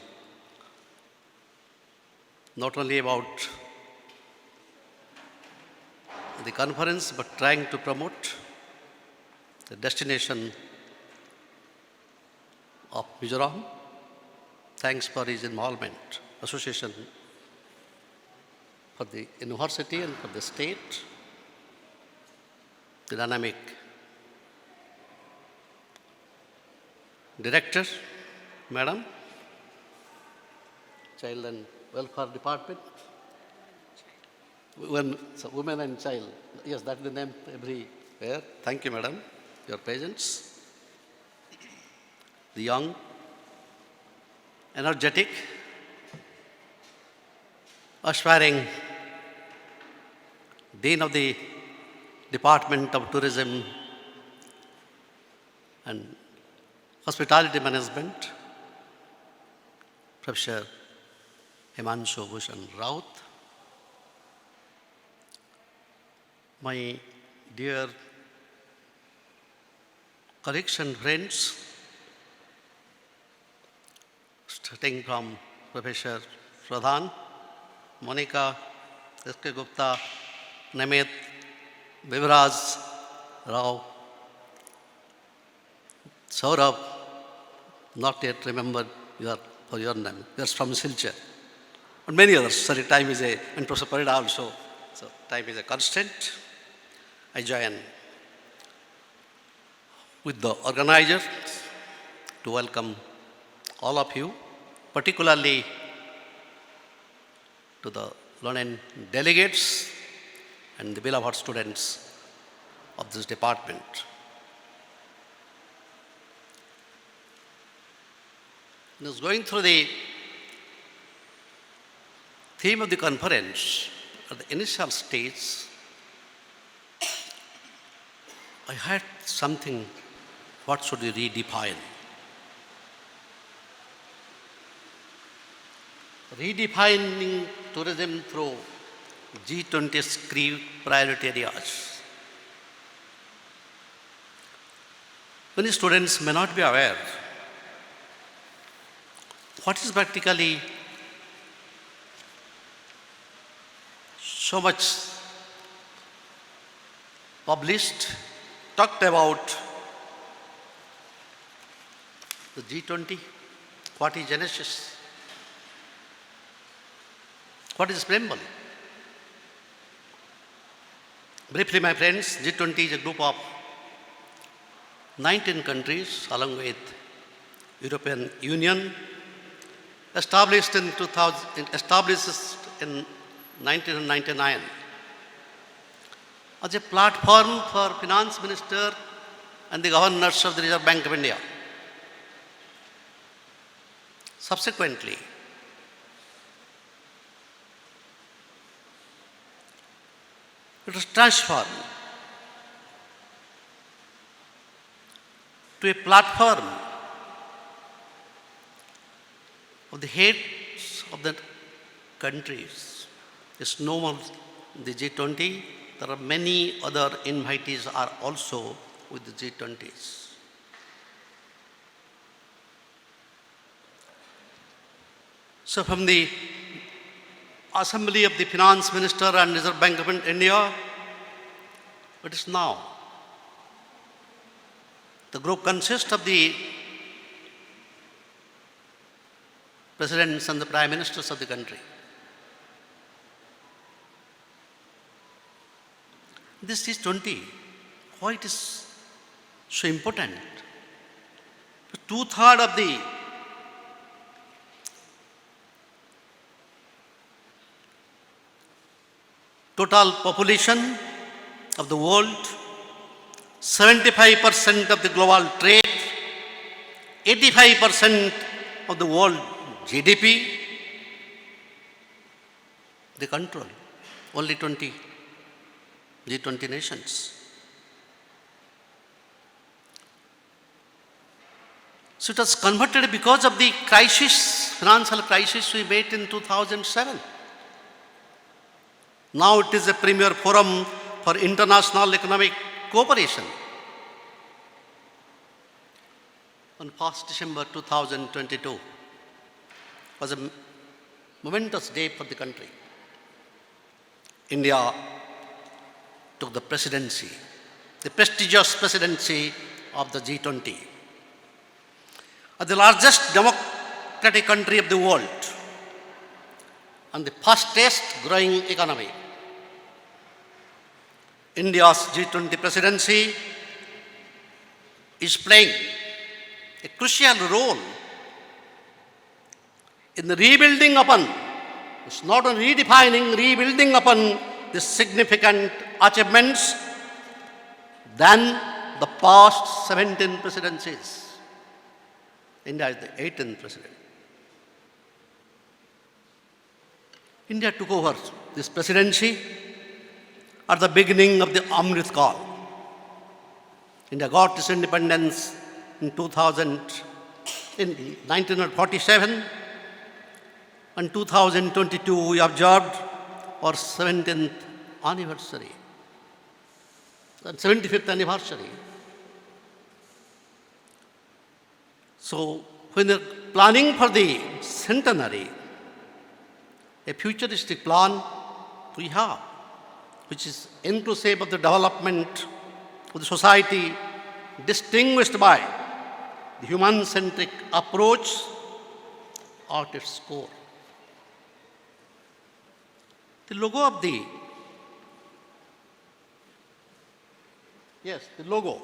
not only about the conference, but trying to promote the destination of Mizoram. Thanks for his involvement, association for the university and for the state, the dynamic Director, Madam, Child and Welfare Department, Women and Child, yes, that's the name everywhere. Thank you, Madam, your presence. The young, energetic, aspiring Dean of the Department of Tourism and Hospitality Management, Professor Himanshu Bhusan Rout, my dear colleagues and friends, starting from Professor Pradhan, Monica, S.K. Gupta, Namit, Vivraj, Rao, Saurabh, not yet remember your name. You are from Silchar. And many others. Sorry, time is and Professor Parida also. So time is a constraint. I join with the organizers to welcome all of you, particularly to the learned delegates and the beloved students of this department. I was going through the theme of the conference at the initial stage. I had something, what should we redefine? Redefining tourism through G20’s key priority areas. Many students may not be aware what is practically so much published, talked about the G20, what is Genesis, what is preamble. Briefly, my friends, G20 is a group of 19 countries along with European Union, established in 1999 as a platform for finance minister and the governors of the Reserve Bank of India. Subsequently, it was transformed to a platform of the heads of the countries. It's normal, the G20. There are many other invitees are also with the G20s. So from the Assembly of the Finance Minister and Reserve Bank of India, it is now. The group consists of the presidents and the prime ministers of the country. This is 20. Why it is so important? 2/3 of the total population of the world, 75% of the global trade, 85% of the world GDP, they control only 20 G20 nations. So it was converted because of the crisis, financial crisis we met in 2007. Now it is a premier forum for international economic cooperation. On 1st December 2022 was a momentous day for the country. India took the presidency, the prestigious presidency of the G20. As the largest democratic country of the world and the fastest growing economy, India's G20 presidency is playing a crucial role in the rebuilding upon, it's not only redefining, rebuilding upon the significant achievements than the past 17 presidencies. India is the 18th president. India took over this presidency at the beginning of the Amrit Kaal. India got its independence in 1947, and 2022 we observed our 17th anniversary, and 75th anniversary. So when they're planning for the centenary, a futuristic plan we have, which is inclusive of the development of the society, distinguished by the human-centric approach at its core. The logo of the Yes, the logo.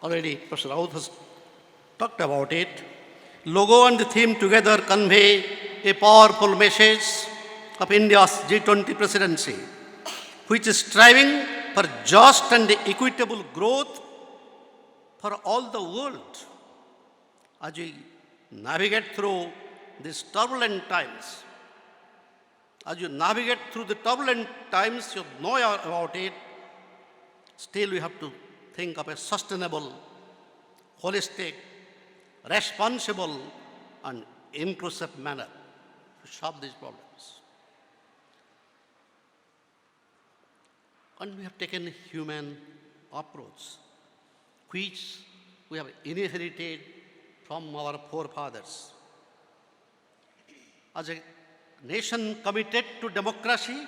Already Professor Rout has talked about it. Logo and the theme together convey a powerful message of India's G20 presidency, which is striving for just and equitable growth for all the world. As we navigate through these turbulent times, you know about it, still we have to think of a sustainable, holistic, responsible, and inclusive manner to solve these problems. And we have taken a human approach, which we have inherited from our forefathers. As a nation committed to democracy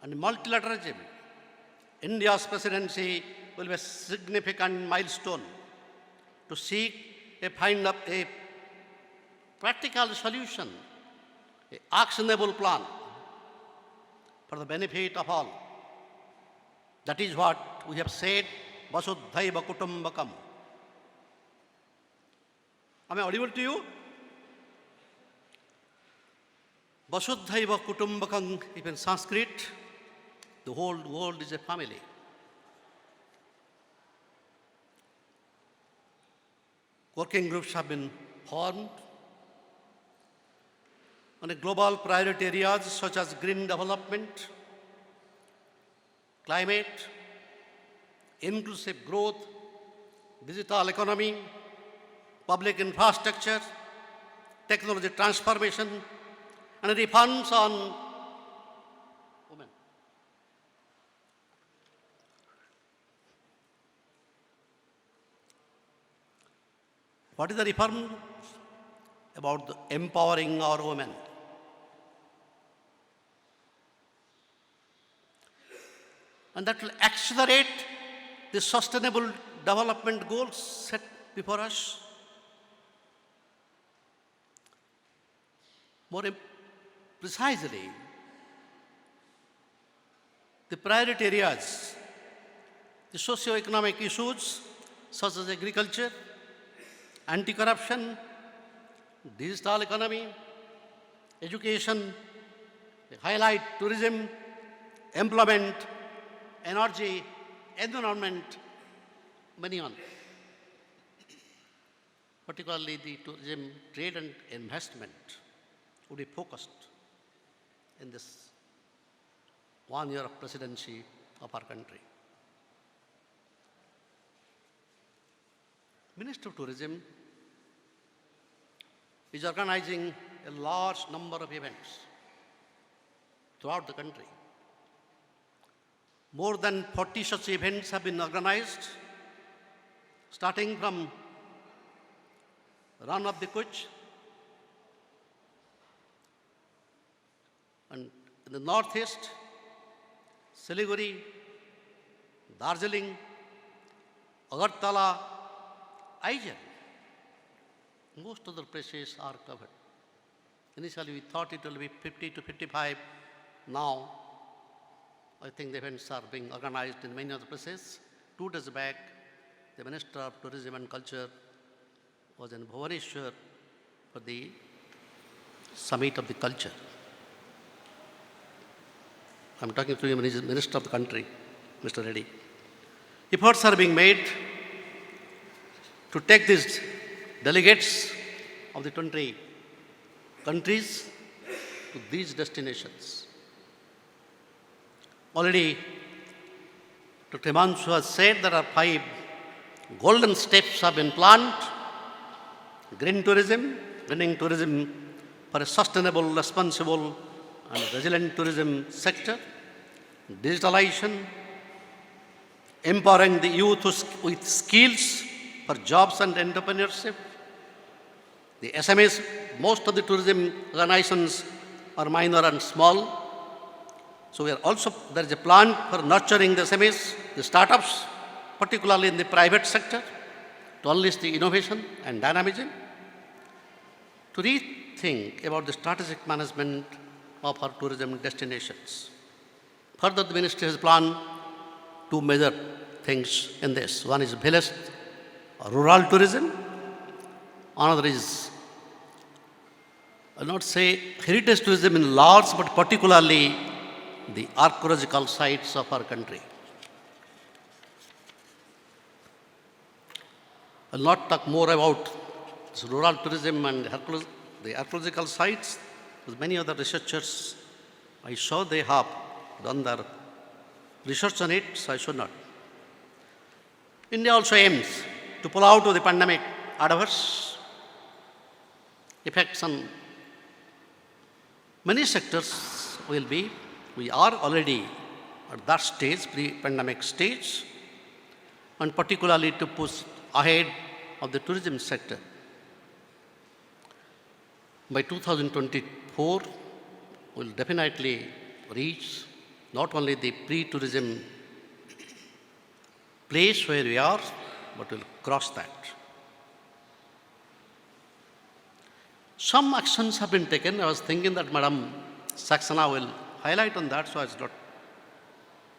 and multilateralism, India's presidency will be a significant milestone to find a practical solution, an actionable plan for the benefit of all. That is what we have said, Vasudhaiva Kutumbakam. Am I audible to you? Vasudhaiva Kutumbakam, if in Sanskrit, the whole world is a family. Working groups have been formed on a global priority areas such as green development, climate, inclusive growth, digital economy, public infrastructure, technology transformation, and reforms on women. What is the reform? About empowering our women. And that will accelerate the sustainable development goals set before us. More precisely, the priority areas, the socio-economic issues such as agriculture, anti-corruption, digital economy, education, highlight tourism, employment, energy, environment, many on. Particularly the tourism, trade and investment would be focused in this 1 year of presidency of our country. Minister of Tourism is organizing a large number of events throughout the country. More than 40 such events have been organized, starting from Run of the Kuch, and in the northeast, Siliguri, Darjeeling, Agartala, Aizawl. Most other places are covered. Initially, we thought it will be 50 to 55. Now, I think the events are being organized in many other places. 2 days back, the Minister of Tourism and Culture was in Bhubaneswar for the Summit of the Culture. I'm talking to the Minister of the country, Mr. Reddy. Efforts are being made to take these delegates of the 20 countries to these destinations. Already, Dr. Himanshu has said there are 5 golden steps have been planned. Green tourism, bringing tourism for a sustainable, responsible and resilient tourism sector. Digitalization, empowering the youth with skills for jobs and entrepreneurship. The SMEs, most of the tourism organizations are minor and small. So there is a plan for nurturing the SMEs, the startups, particularly in the private sector, to unleash the innovation and dynamism, to rethink about the strategic management of our tourism destinations. Further, the ministry has planned two major things in this. One is village rural tourism. Another is, I will not say heritage tourism in large, but particularly the archaeological sites of our country. I will not talk more about this rural tourism and the archaeological sites, because many other researchers, I saw they have done their research on it, so I should not. India also aims to pull out of the pandemic adverse effects on many sectors. We are already at that stage, pre-pandemic stage, and particularly to push ahead of the tourism sector. By 2024, we will definitely reach not only the pre-tourism place where we are, but we will cross that. Some actions have been taken. I was thinking that Madam Saxena will highlight on that, so I was not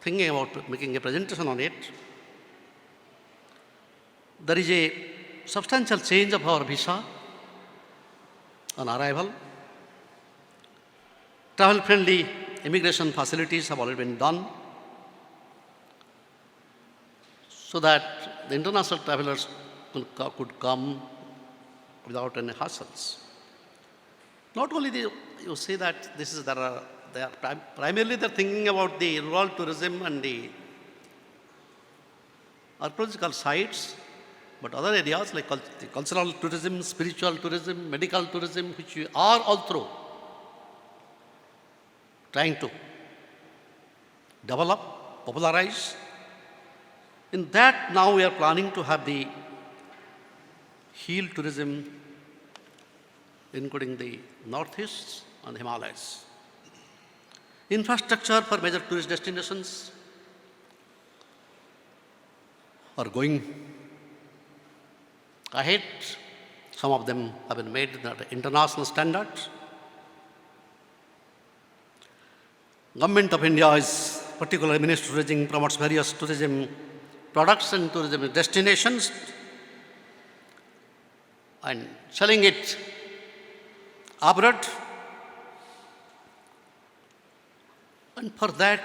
thinking about making a presentation on it. There is a substantial change of our visa on arrival. Travel-friendly immigration facilities have already been done so that the international travelers could come without any hassles. Not only you see that they are primarily they're thinking about the rural tourism and the archaeological sites, but other areas like the cultural tourism, spiritual tourism, medical tourism, which we are all through trying to develop, popularize. In that, now we are planning to have the hill tourism, including the Northeast and the Himalayas. Infrastructure for major tourist destinations are going ahead. Some of them have been made at international standards. Government of India is, particularly Ministry of Tourism, promotes various tourism products and tourism destinations and selling it abroad. And for that,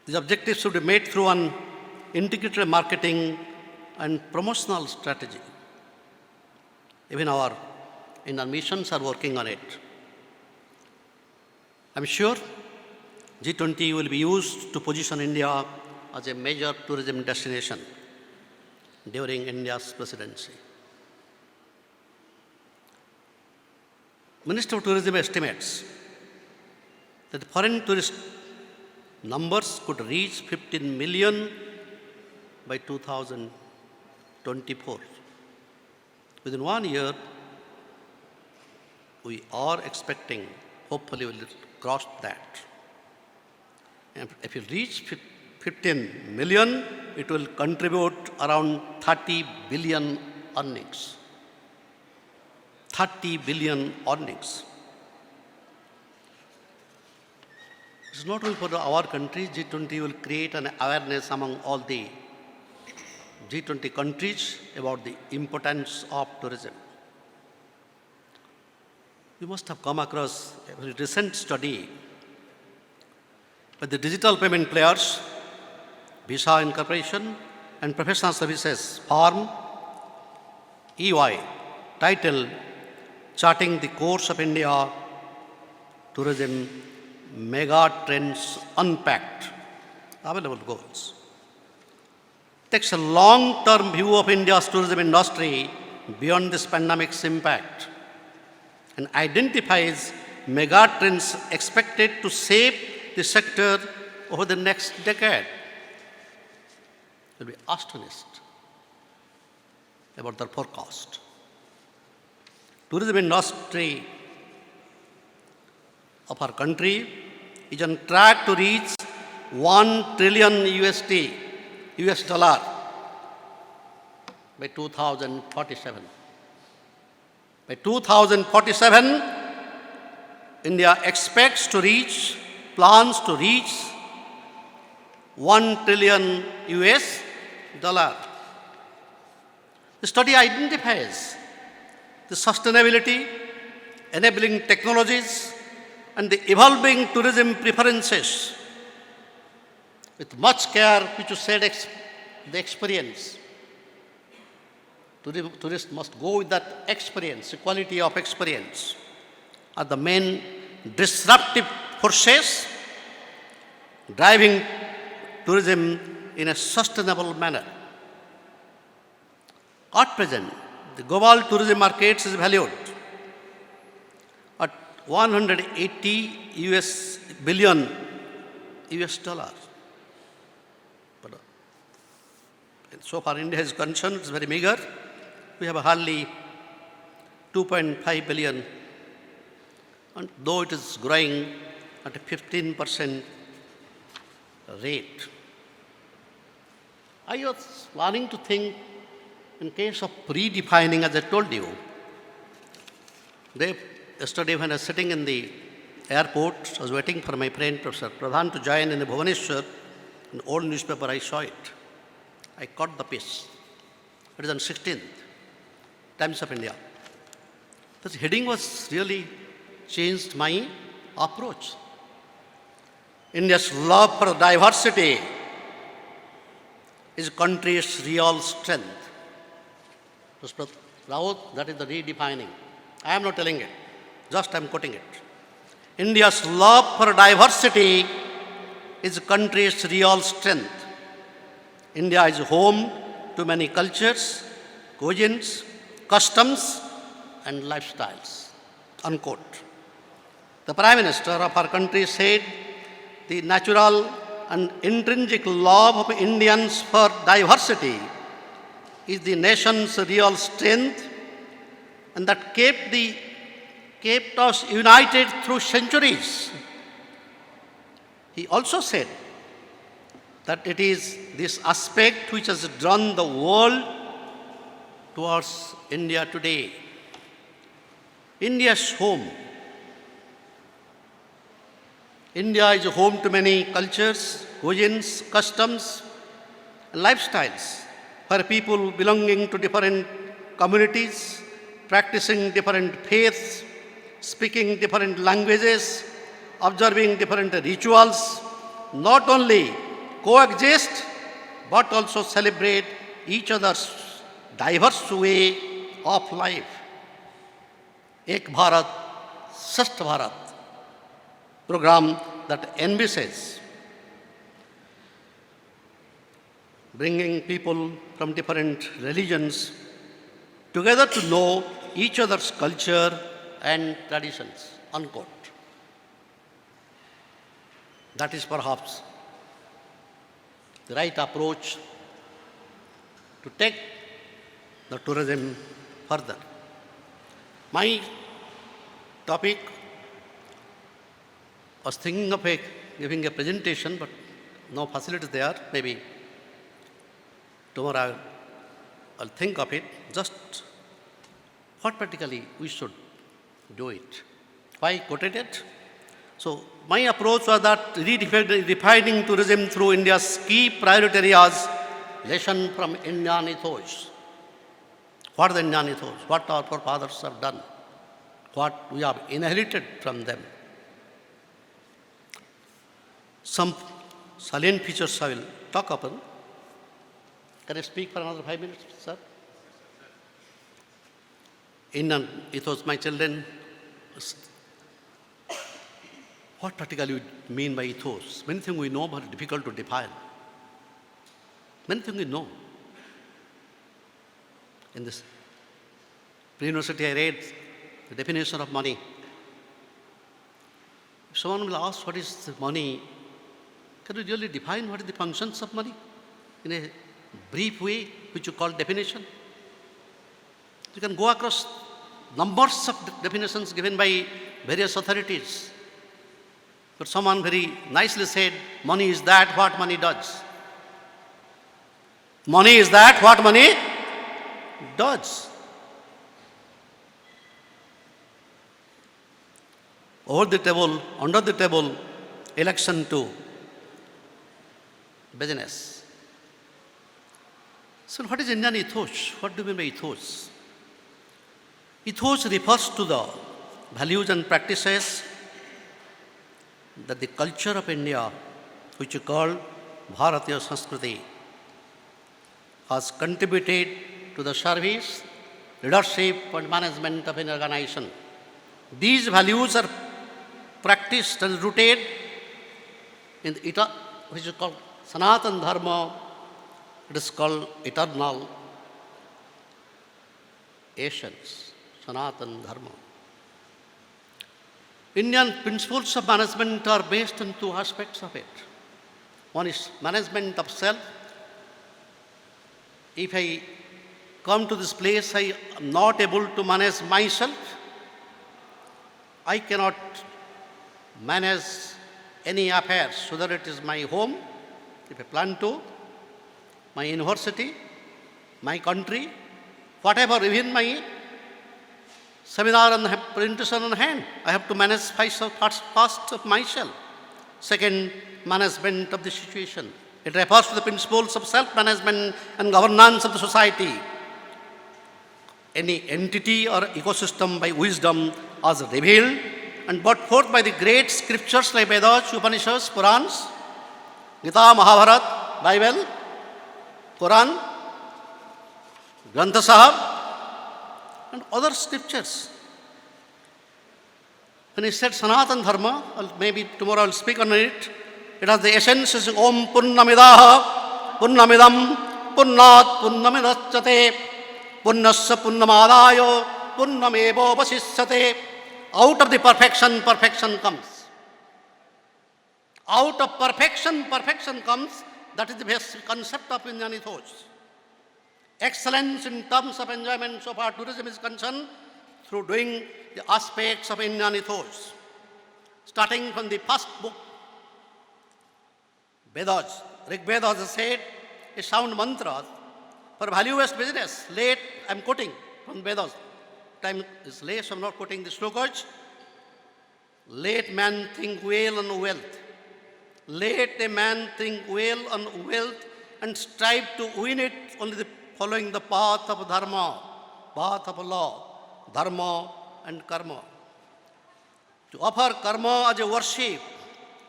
the objectives should be made through an integrated marketing and promotional strategy. Even our Indian missions are working on it. I'm sure G20 will be used to position India as a major tourism destination during India's presidency. Minister of Tourism estimates that foreign tourist numbers could reach 15 million by 2024. Within 1 year, we are expecting, hopefully we'll cross that. And if you reach 15 million, it will contribute around 30 billion earnings. 30 billion earnings. It's not only for our country. G20 will create an awareness among all the G20 countries about the importance of tourism. You must have come across a very recent study by the digital payment players, Visa Incorporation and Professional Services Firm, EY, titled Charting the Course of India Tourism Mega Trends Unpacked, available goals. Takes a long-term view of India's tourism industry beyond this pandemic's impact and identifies mega trends expected to shape the sector over the next decade. You'll be astonished about their forecast. Tourism industry of our country is on track to reach $1 trillion US dollar by 2047. By 2047, India expects to reach, plans to reach $1 trillion US dollar. The study identifies the sustainability, enabling technologies, and the evolving tourism preferences with much care, which you said, the experience. Tourists must go with that experience, the quality of experience, are the main disruptive forces driving tourism in a sustainable manner. At present, the global tourism market is valued at $180 billion US dollars. But so far India is concerned, it's very meager. We have hardly 2.5 billion, and though it is growing at a 15% rate. I was planning to think in case of redefining, as I told you. Yesterday when I was sitting in the airport, I was waiting for my friend Professor Pradhan to join in the Bhubaneswar, an old newspaper, I saw it. I caught the piece. It is on 16th, Times of India. This heading was really changed my approach. India's love for diversity is country's real strength. Mr. Raut, that is the redefining. I am not telling it, just I am quoting it. India's love for diversity is country's real strength. India is home to many cultures, cuisines, customs, and lifestyles. Unquote. The Prime Minister of our country said the natural and intrinsic love of Indians for diversity is the nation's real strength, and that kept us united through centuries. He also said that it is this aspect which has drawn the world towards India today. India's home. India is home to many cultures, cuisines, customs, and lifestyles, where people belonging to different communities, practicing different faiths, speaking different languages, observing different rituals, not only coexist, but also celebrate each other's diverse way of life. Ek Bharat, Shresth Bharat program that envisages bringing people from different religions together to know each other's culture and traditions, unquote. That is perhaps the right approach to take the tourism further. My topic was thinking of giving a presentation, but no facilities there. Maybe tomorrow I'll think of it. Just what practically we should do it. Why quoted it? So my approach was that redefining tourism through India's key priority areas, lesson from Indian ethos. What is the Indian ethos? What our forefathers have done? What we have inherited from them? Some salient features I will talk upon. Can I speak for another 5 minutes, sir? Indian ethos, my children. What practically we mean by ethos? Many things we know, but difficult to define. Many things we know. In this pre-university, I read the definition of money. If someone will ask what is the money, can you really define what is the functions of money in a brief way, which you call definition? You can go across numbers of definitions given by various authorities. But someone very nicely said, money is that what money does. Money is that what money does. Over the table, under the table, election to business. So what is Indian ethos? What do we mean by ethos? Ethos refers to the values and practices that the culture of India, which we call Bharatiya Sanskriti, has contributed to the service, leadership and management of an organization. These values are practiced and rooted in the which is called Sanatana Dharma. It is called eternal essence, Sanatana Dharma. Indian principles of management are based on two aspects of it. One is management of self. If I come to this place, I am not able to manage myself. I cannot manage any affairs, whether it is my home, if I plan to, my university, my country, whatever, even my seminar and presentation on hand. I have to manage first of myself. Second, management of the situation. It refers to the principles of self-management and governance of the society. Any entity or ecosystem by wisdom as revealed and brought forth by the great scriptures like Vedas, Upanishads, Purans, Gita, Mahabharata, Bible, Quran, Granth Sahib, and other scriptures. When he said Sanatana Dharma, maybe tomorrow I'll speak on it, it has the essence is Om Purnamidaha, Purnamidam, Purnat, Purnamidachyate, Punnasya Punnamadayo, Punnamevo Vasishyate. Out of the perfection, perfection comes. Out of perfection, perfection comes. That is the basic concept of Indian ethos. Excellence in terms of enjoyment so far tourism is concerned through doing the aspects of Indian ethos. Starting from the first book, Vedas, Rig Veda has said, a sound mantra for value-based business. Late, I am quoting from Vedas. Time is late, so I am not quoting the slokas. Let man think well on wealth. Let a man think well on wealth and strive to win it only following the path of dharma, path of law, dharma and karma. To offer karma as a worship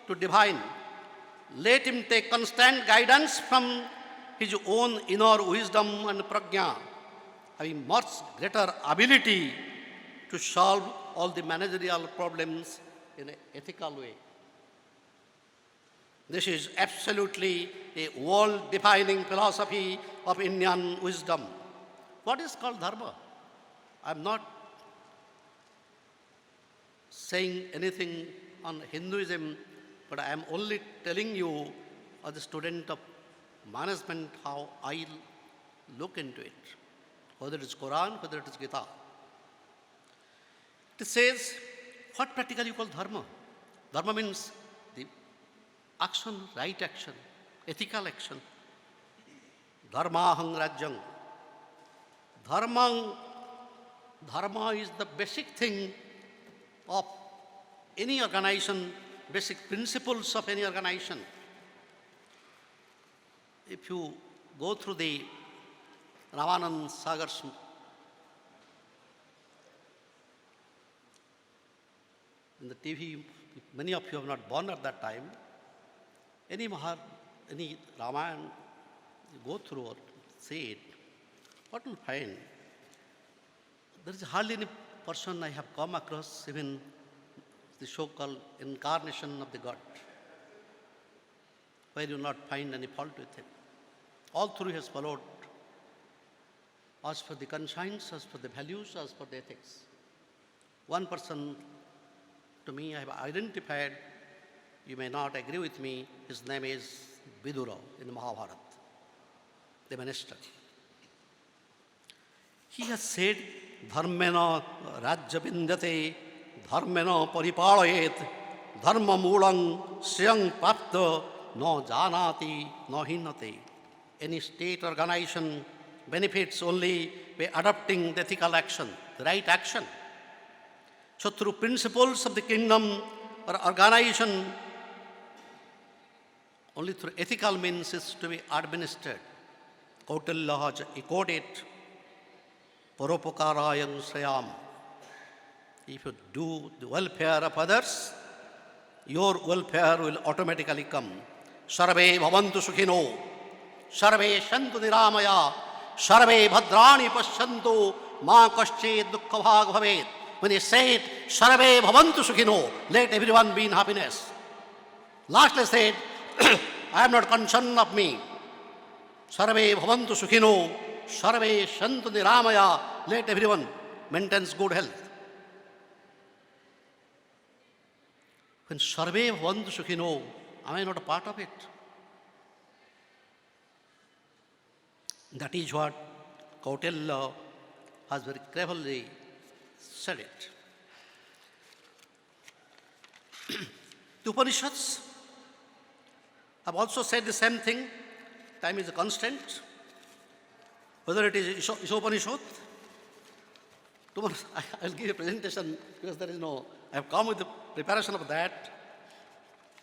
to divine, let him take constant guidance from his own inner wisdom and prajna, having much greater ability to solve all the managerial problems in an ethical way. This is absolutely a world-defining philosophy of Indian wisdom. What is called dharma? I am not saying anything on Hinduism, but I am only telling you as a student of management how I look into it, whether it is Quran, whether it is Gita. It says, what practically you call dharma? Dharma means the action, right action, ethical action. Dharmahang rajyang. Dharma is the basic thing of any organization, basic principles of any organization. If you go through the Ramanand Sagar's in the TV, many of you have not born at that time. Any Ramayana you go through or see it, what will find? There is hardly any person I have come across, even the so-called incarnation of the God, where you will not find any fault with him. All through he has followed as for the conscience, as for the values, as for the ethics. One person to me I have identified, you may not agree with me, his name is Vidura in the Mahabharata, the minister. He has said, Dharmena rajya vindate, dharmena paripalayet, dharma moolang sriyang prapta no janati no hinate. Any state organization benefits only by adopting the ethical action, the right action. So through principles of the kingdom or organization, only through ethical means is to be administered. Kautilya has echoed it, Paropakarayam Srayam. If you do the welfare of others, your welfare will automatically come. Sarve bhavantu sukhino, sarve shantu niramaya, sarve bhadrani pashyantu, ma kaschet dukkha bhag bhavet. When he said, sarve bhavantu sukhino, let everyone be in happiness. Lastly said, I am not concerned of me. Sarve bhavantu sukhino, sarve shantu niramaya, let everyone maintain good health. When sarve bhavantu sukhino, am I not a part of it? That is what Kautilya has very cleverly said it. The Upanishads have also said the same thing. Time is a constant. Whether it is Ishopanishad, tomorrow I will give a presentation because there is no, I have come with the preparation of that.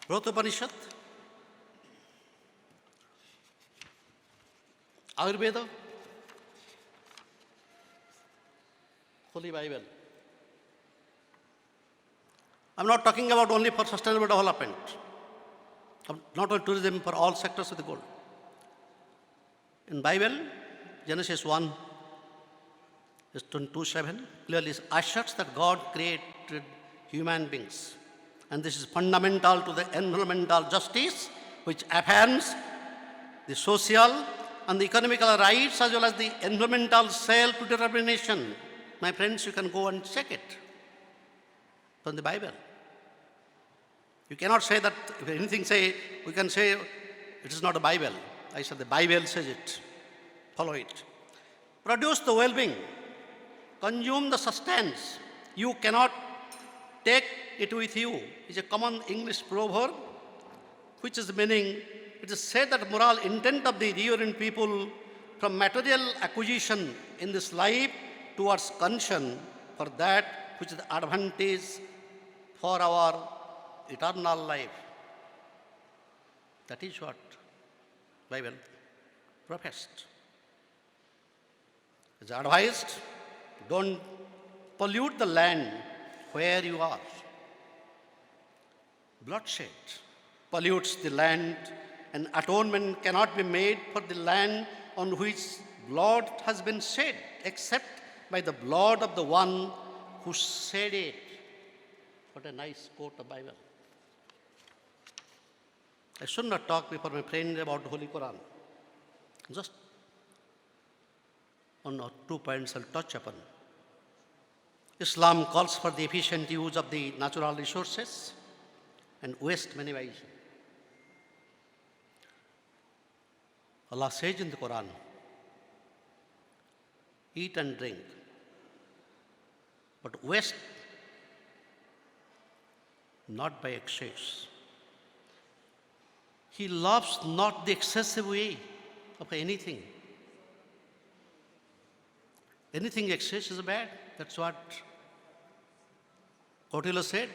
Upanishad, Ayurveda, Holy Bible. I am not talking about only for sustainable development, not only tourism, for all sectors of the world. In Bible, Genesis 1, verse 22:7, clearly asserts that God created human beings. And this is fundamental to the environmental justice, which affirms the social and the economical rights as well as the environmental self-determination. My friends, you can go and check it from the Bible. You cannot say that, if anything say, we can say it is not a Bible. I said the Bible says it. Follow it. Produce the well-being. Consume the sustenance. You cannot take it with you. It's a common English proverb, which is meaning, it is said that moral intent of the reorient people from material acquisition in this life towards concern for that which is the advantage for our eternal life. That is what Bible professed. It's advised, don't pollute the land where you are. Bloodshed pollutes the land, and atonement cannot be made for the land on which blood has been shed, except by the blood of the one who shed it. What a nice quote of Bible. I should not talk before my friend about the Holy Quran. Just one or 2 points I'll touch upon. Islam calls for the efficient use of the natural resources and waste minimization. Allah says in the Quran, eat and drink, but waste not by excess. He loves not the excessive way of anything. Anything excess is bad. That's what Kautilya said.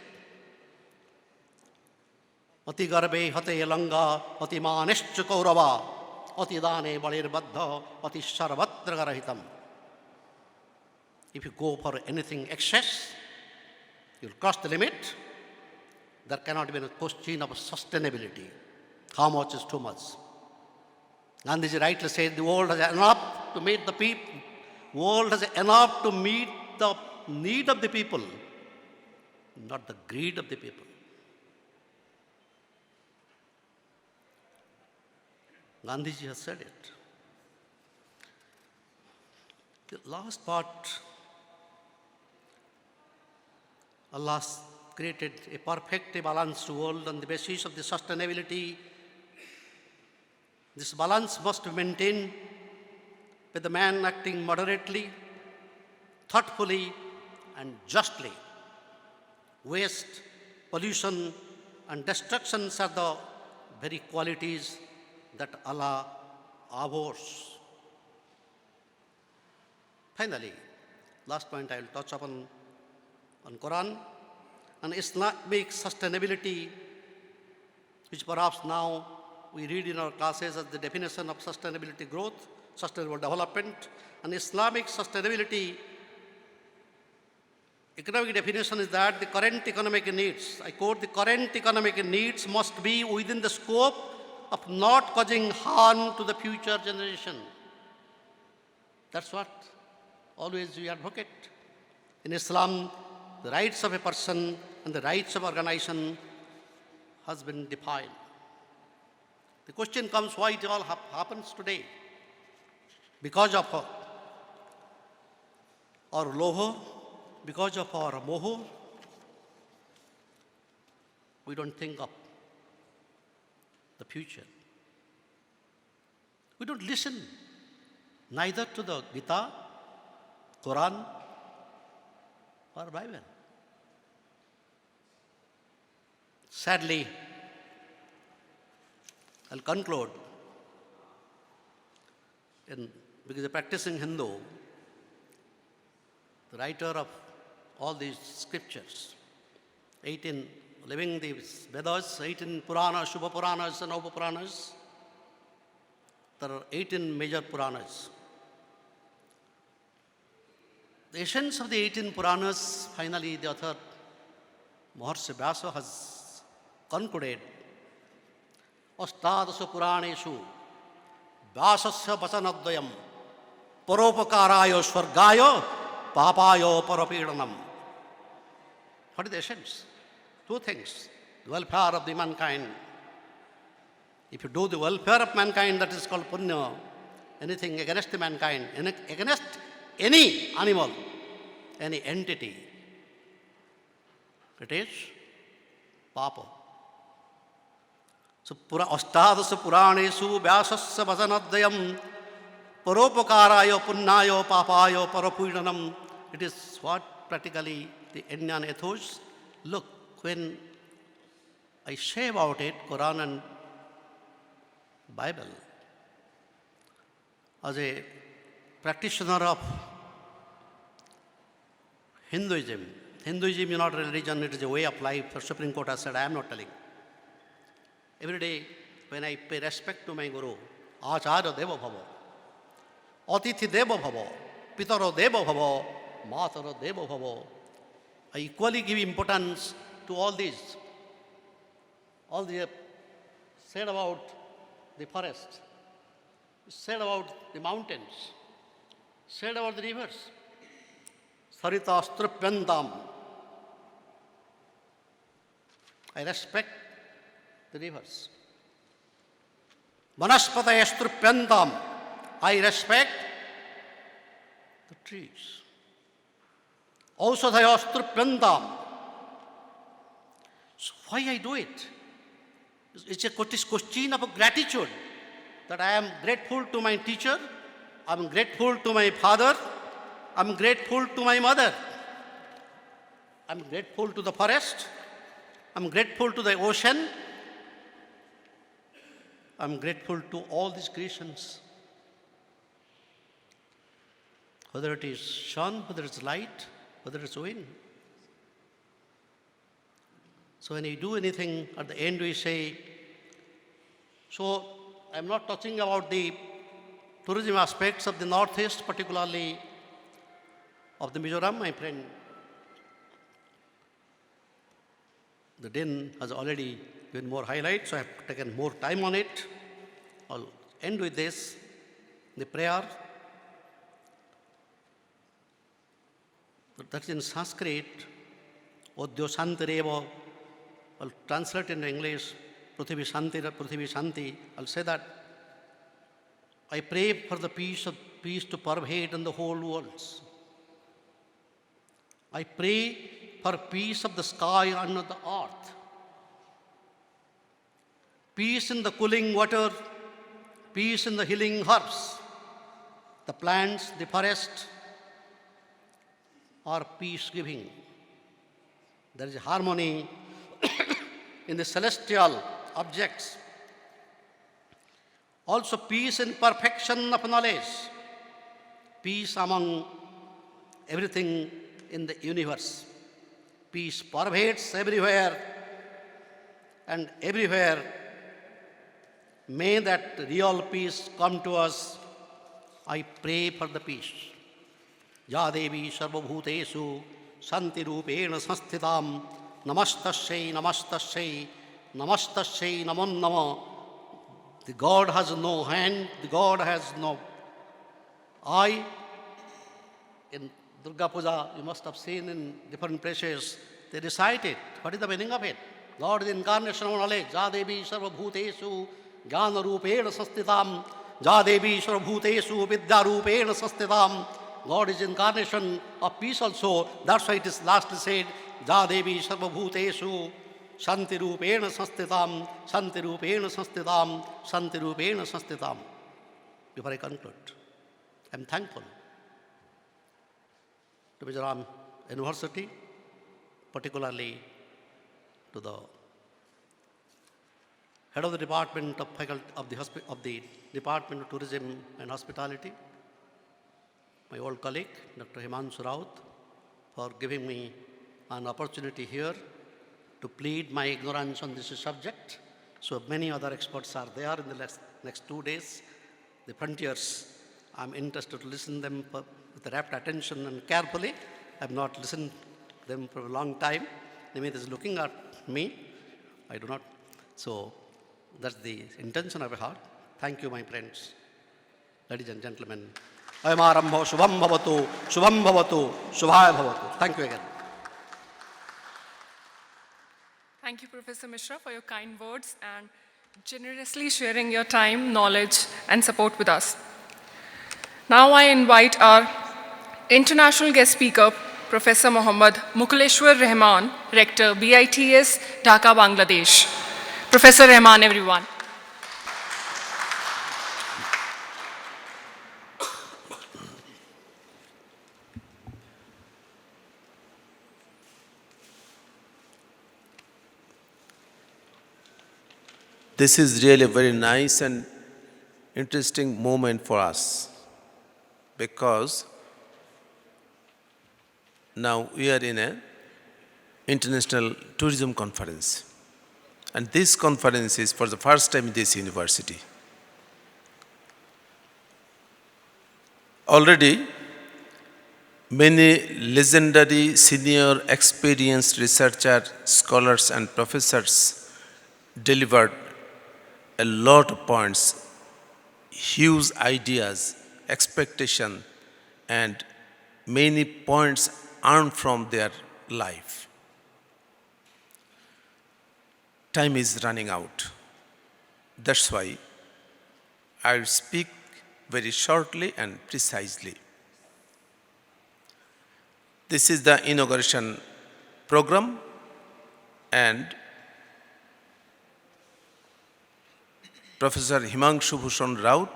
Ati garbe hate yalanga, ati manischa kaurava, ati dane balir baddha, ati sarvatra garahitam. If you go for anything excess, you'll cross the limit. There cannot be a question of sustainability. How much is too much? Gandhiji rightly said the world has enough to meet the people. World has enough to meet the need of the people, not the greed of the people. Gandhiji has said it. The last part, Allah created a perfect balanced world on the basis of the sustainability. This balance must be maintained with the man acting moderately, thoughtfully, and justly. Waste, pollution, and destructions are the very qualities that Allah abhors. Finally, last point I will touch upon on Quran and Islamic sustainability, which perhaps now we read in our classes as the definition of sustainability growth, sustainable development, and Islamic sustainability economic definition is that the current economic needs, I quote, the current economic needs must be within the scope of not causing harm to the future generation. That's what always we advocate. In Islam, the rights of a person and the rights of organization has been defined. The question comes why it all happens today. Because of our loho, because of our moho, we don't think of the future. We don't listen neither to the Gita, Quran, or Bible. Sadly, I'll conclude. Because a practicing Hindu, the writer of all these scriptures, 18 living these Vedas, 18 Puranas, Shubha Puranas and Upa Puranas. There are 18 major Puranas. The essence of the 18 Puranas, finally the author Maharshi Vyasa has concluded. Astadasu Puraneshu Vyasasya Vasanadvayam Paropakarayo Swargayo Papayo Parapidanam. What is the essence? Two things. The welfare of the mankind. If you do the welfare of mankind, that is called punya. Anything against the mankind, against any animal, any entity, it is papa. So, Astadasu Puraneshu Vyasasya Vasanadvayam Paropakarayo Punnayo Papayo Parapudanam. It is what practically the Indian ethos. Look, when I say about it, Quran and Bible, as a practitioner of Hinduism is not a religion, it is a way of life. The Supreme Court has said, I am not telling. Every day when I pay respect to my Guru, Acharya Deva Bhava, Atithi Deva Bhava, Pitaro Deva Bhava, Matara Deva Bhava, I equally give importance to all these. All the said about the forest, said about the mountains, said about the rivers. Sarita Strupyantam. I respect the rivers. Vanaspataya Strupyantam. I respect the trees. Ausadhaya Strupyantam. So why I do it? It's a question of gratitude that I am grateful to my teacher, I am grateful to my father, I am grateful to my mother, I am grateful to the forest, I am grateful to the ocean, I am grateful to all these creations. Whether it is sun, whether it's light, whether it's wind. So when you do anything, at the end we say, so I'm not talking about the tourism aspects of the Northeast, particularly of the Mizoram, my friend. The Din has already given more highlights, so I have taken more time on it. I'll end with this, the prayer. That's in Sanskrit, Odyo Shantireva. I'll translate in English, Prithvi Shanti. I'll say that I pray for the peace to pervade in the whole world. I pray for peace of the sky and of the earth. Peace in the cooling water, peace in the healing herbs. The plants, the forest are peace-giving. There is harmony in the celestial objects. Also peace in perfection of knowledge. Peace among everything in the universe. Peace pervades everywhere, and everywhere May that real peace come to us. I pray for the peace. Ya Devi Sarvabhuteshu Santi Rupena Sansthitam Namastasya Namastasya Namastasya Namon Nama. The God has no hand, the God has no eye. In Durga Puja, you must have seen in different places, they recite it. What is the meaning of it? God is the incarnation of knowledge. Ja Devi Sarvabhuteshu Jnana Rupena Sansthitam Ja Devi Sarvabhuteshu Vidya Rupena Sansthitam. God is incarnation of peace also. That's why it is lastly said, Ja Devi Sarvabhuteshu Santi Rupena Sansthitam, Santi Rupena Sansthitam, Santi Rupena Sansthitam. Before I conclude, I am thankful to Mizoram University, particularly to the head of the Department of Faculty of the Department of Tourism and Hospitality, my old colleague, Dr. Himanshu Rout, for giving me an opportunity here to plead my ignorance on this subject. So many other experts are there in the next 2 days. The frontiers, I'm interested to listen to them with rapt attention and carefully. I have not listened to them for a long time. Nimit is looking at me. I do not. So that's the intention of a heart. Thank you, my friends. Ladies and gentlemen. Ayamaramho Shubham Bhavatu, Shubham Bhavatu, Shubhaya Bhavatu. Thank you again. Thank you, Professor Mishra, for your kind words and generously sharing your time, knowledge, and support with us. Now I invite our international guest speaker, Professor Mokhlesur Rahman, Rector, BITS, Dhaka, Bangladesh. Professor Rahman, everyone. This is really a very nice and interesting moment for us because now we are in an international tourism conference. And this conference is for the first time in this university. Already, many legendary, senior, experienced researchers, scholars, and professors delivered a lot of points, huge ideas, expectation, and many points earned from their life. Time is running out. That's why I'll speak very shortly and precisely. This is the inauguration program, and Professor Himanshu Bhusan Rout,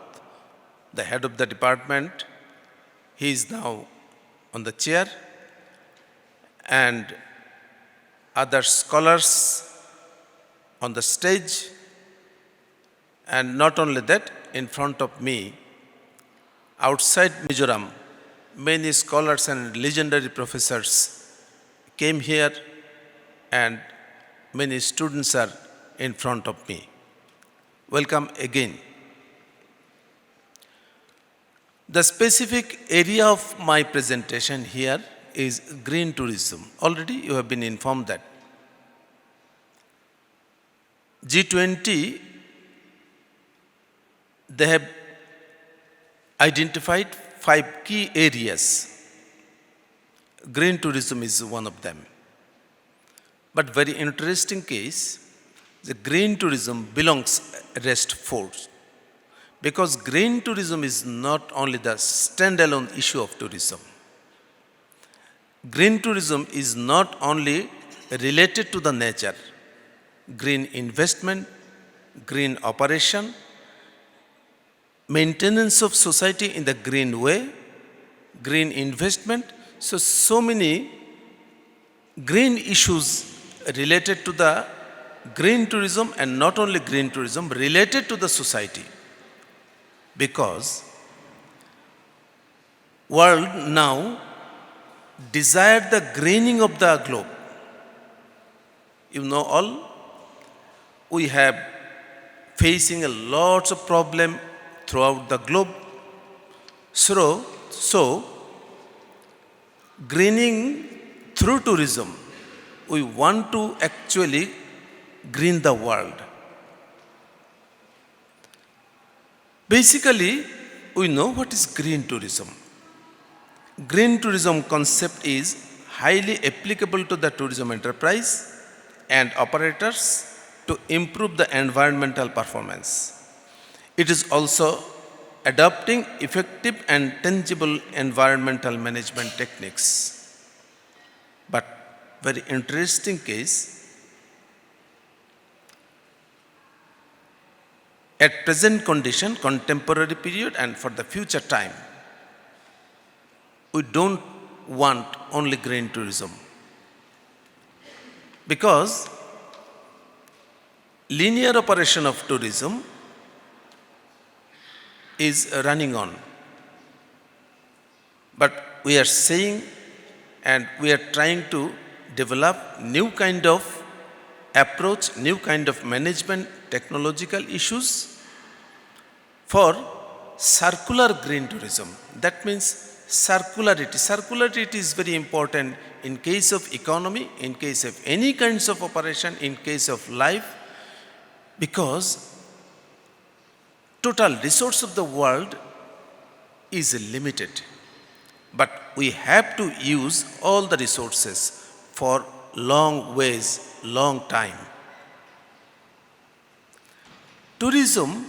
the head of the department, he is now on the chair, and other scholars on the stage, and not only that, in front of me, outside Mizoram, many scholars and legendary professors came here, and many students are in front of me. Welcome again. The specific area of my presentation here is green tourism. Already you have been informed that G20, they have identified 5 key areas. Green tourism is one of them. But very interesting case, the green tourism belongs rest 4. Because green tourism is not only the standalone issue of tourism. Green tourism is not only related to the nature. Green investment, green operation, maintenance of society in the green way, green investment. So many green issues related to the green tourism, and not only green tourism, related to the society. Because world now desire the greening of the globe. You know all, we have facing a lots of problem throughout the globe. So greening through tourism, we want to actually green the world. Basically, we know what is green tourism. Green tourism concept is highly applicable to the tourism enterprise and operators to improve the environmental performance. It is also adopting effective and tangible environmental management techniques. But very interesting case, at present condition, contemporary period and for the future time, we don't want only green tourism. Because linear operation of tourism is running on. But we are saying and we are trying to develop new kind of approach, new kind of management, technological issues for circular green tourism. That means circularity. Circularity is very important in case of economy, in case of any kinds of operation, in case of life, because total resource of the world is limited. But we have to use all the resources for long ways, long time. Tourism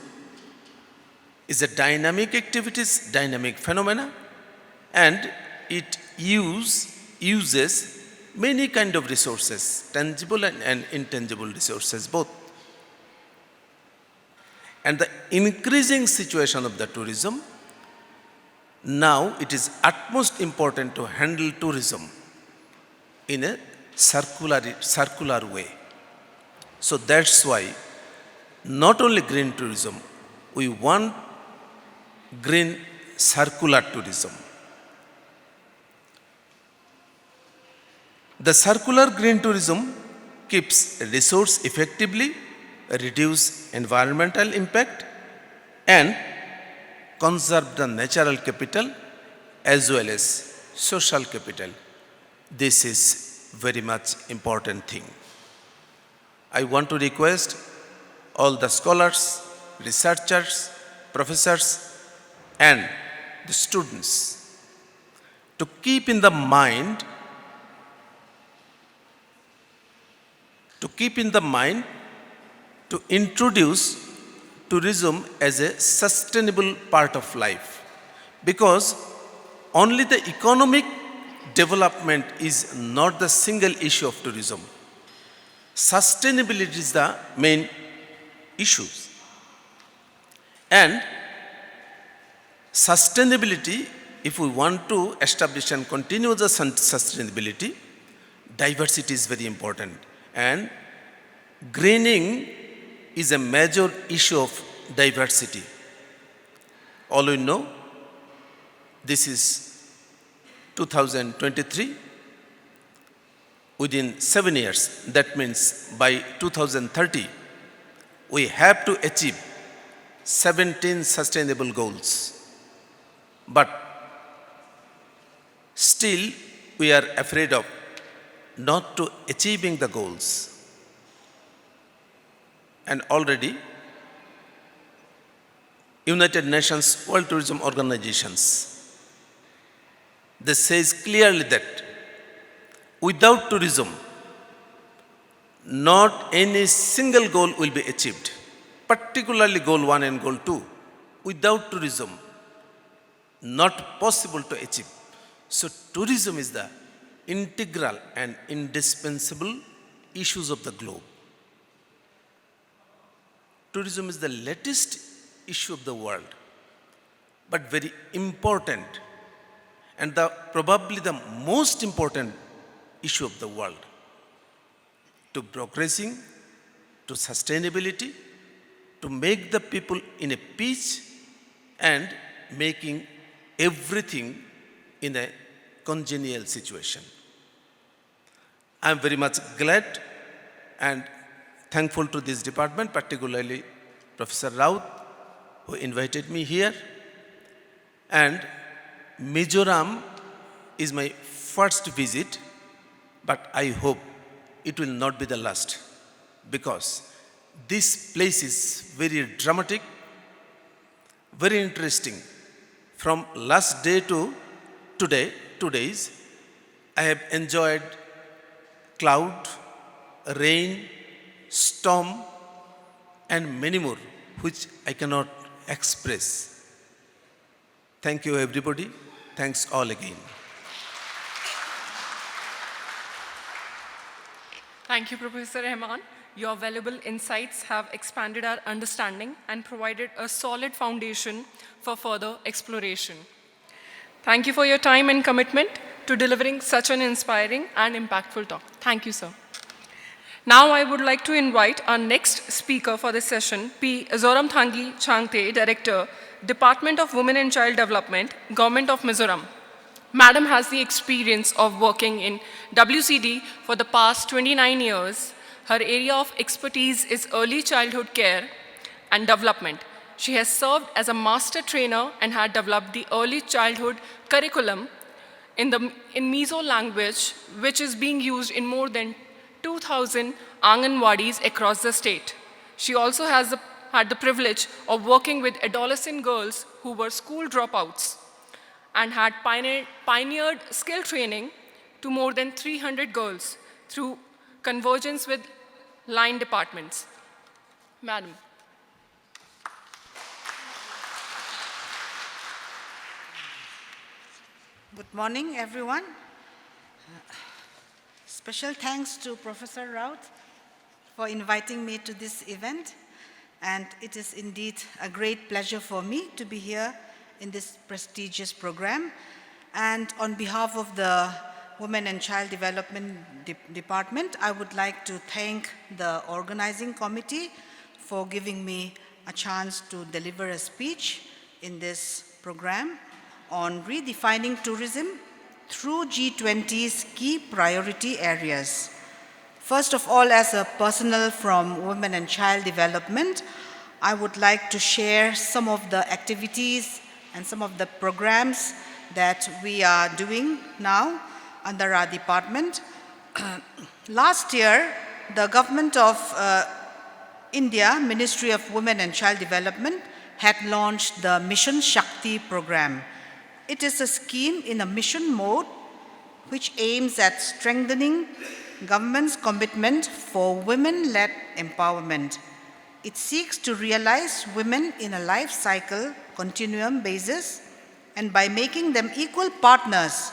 is a dynamic activities, dynamic phenomena, and it uses many kind of resources, tangible and intangible resources both. And the increasing situation of the tourism, now it is utmost important to handle tourism in a circular way. So that's why not only green tourism, we want green circular tourism. The circular green tourism keeps resource effectively, reduce environmental impact, and conserve the natural capital as well as social capital. This is very much important thing. I want to request all the scholars, researchers, professors, and the students to keep in mind to introduce tourism as a sustainable part of life, because only the economic development is not the single issue of tourism. Sustainability is the main issue. And sustainability, if we want to establish and continue the sustainability, diversity is very important. And greening is a major issue of diversity. All we know, this is 2023. Within 7 years, that means by 2030, we have to achieve 17 sustainable goals. But still, we are afraid of not to achieving the goals. And already, United Nations World Tourism Organizations, they says clearly that without tourism, not any single goal will be achieved, particularly goal 1 and goal 2. Without tourism, not possible to achieve. So tourism is the integral and indispensable issues of the globe. Tourism is the latest issue of the world, but very important, and probably the most important issue of the world to progressing, to sustainability, to make the people in a peace and making everything in a congenial situation. I am very much glad and thankful to this department, particularly Professor Rout, who invited me here. And Mizoram is my first visit, but I hope it will not be the last, because this place is very dramatic, very interesting. From last day to today, 2 days, I have enjoyed cloud, rain, storm, and many more, which I cannot express. Thank you, everybody. Thanks all again. Thank you, Professor Rahman. Your valuable insights have expanded our understanding and provided a solid foundation for further exploration. Thank you for your time and commitment to delivering such an inspiring and impactful talk. Thank you, sir. Now I would like to invite our next speaker for this session, P. Zoramthangi Chhangte, Director, Department of Women and Child Development, Government of Mizoram. Madam has the experience of working in WCD for the past 29 years. Her area of expertise is early childhood care and development. She has served as a master trainer and had developed the early childhood curriculum in Mizo language, which is being used in more than 2,000 Anganwadis across the state. She also had the privilege of working with adolescent girls who were school dropouts and had pioneered skill training to more than 300 girls through convergence with line departments. Madam. Good morning, everyone. Special thanks to Professor Rout for inviting me to this event. And it is indeed a great pleasure for me to be here in this prestigious program. And on behalf of the Women and Child Development Department, I would like to thank the organizing committee for giving me a chance to deliver a speech in this program on redefining tourism through G20's key priority areas. First of all, as a personnel from Women and Child Development, I would like to share some of the activities and some of the programs that we are doing now under our department. Last year, the Government of India, Ministry of Women and Child Development, had launched the Mission Shakti program. It is a scheme in a mission mode which aims at strengthening government's commitment for women-led empowerment. It seeks to realize women in a life cycle continuum basis and by making them equal partners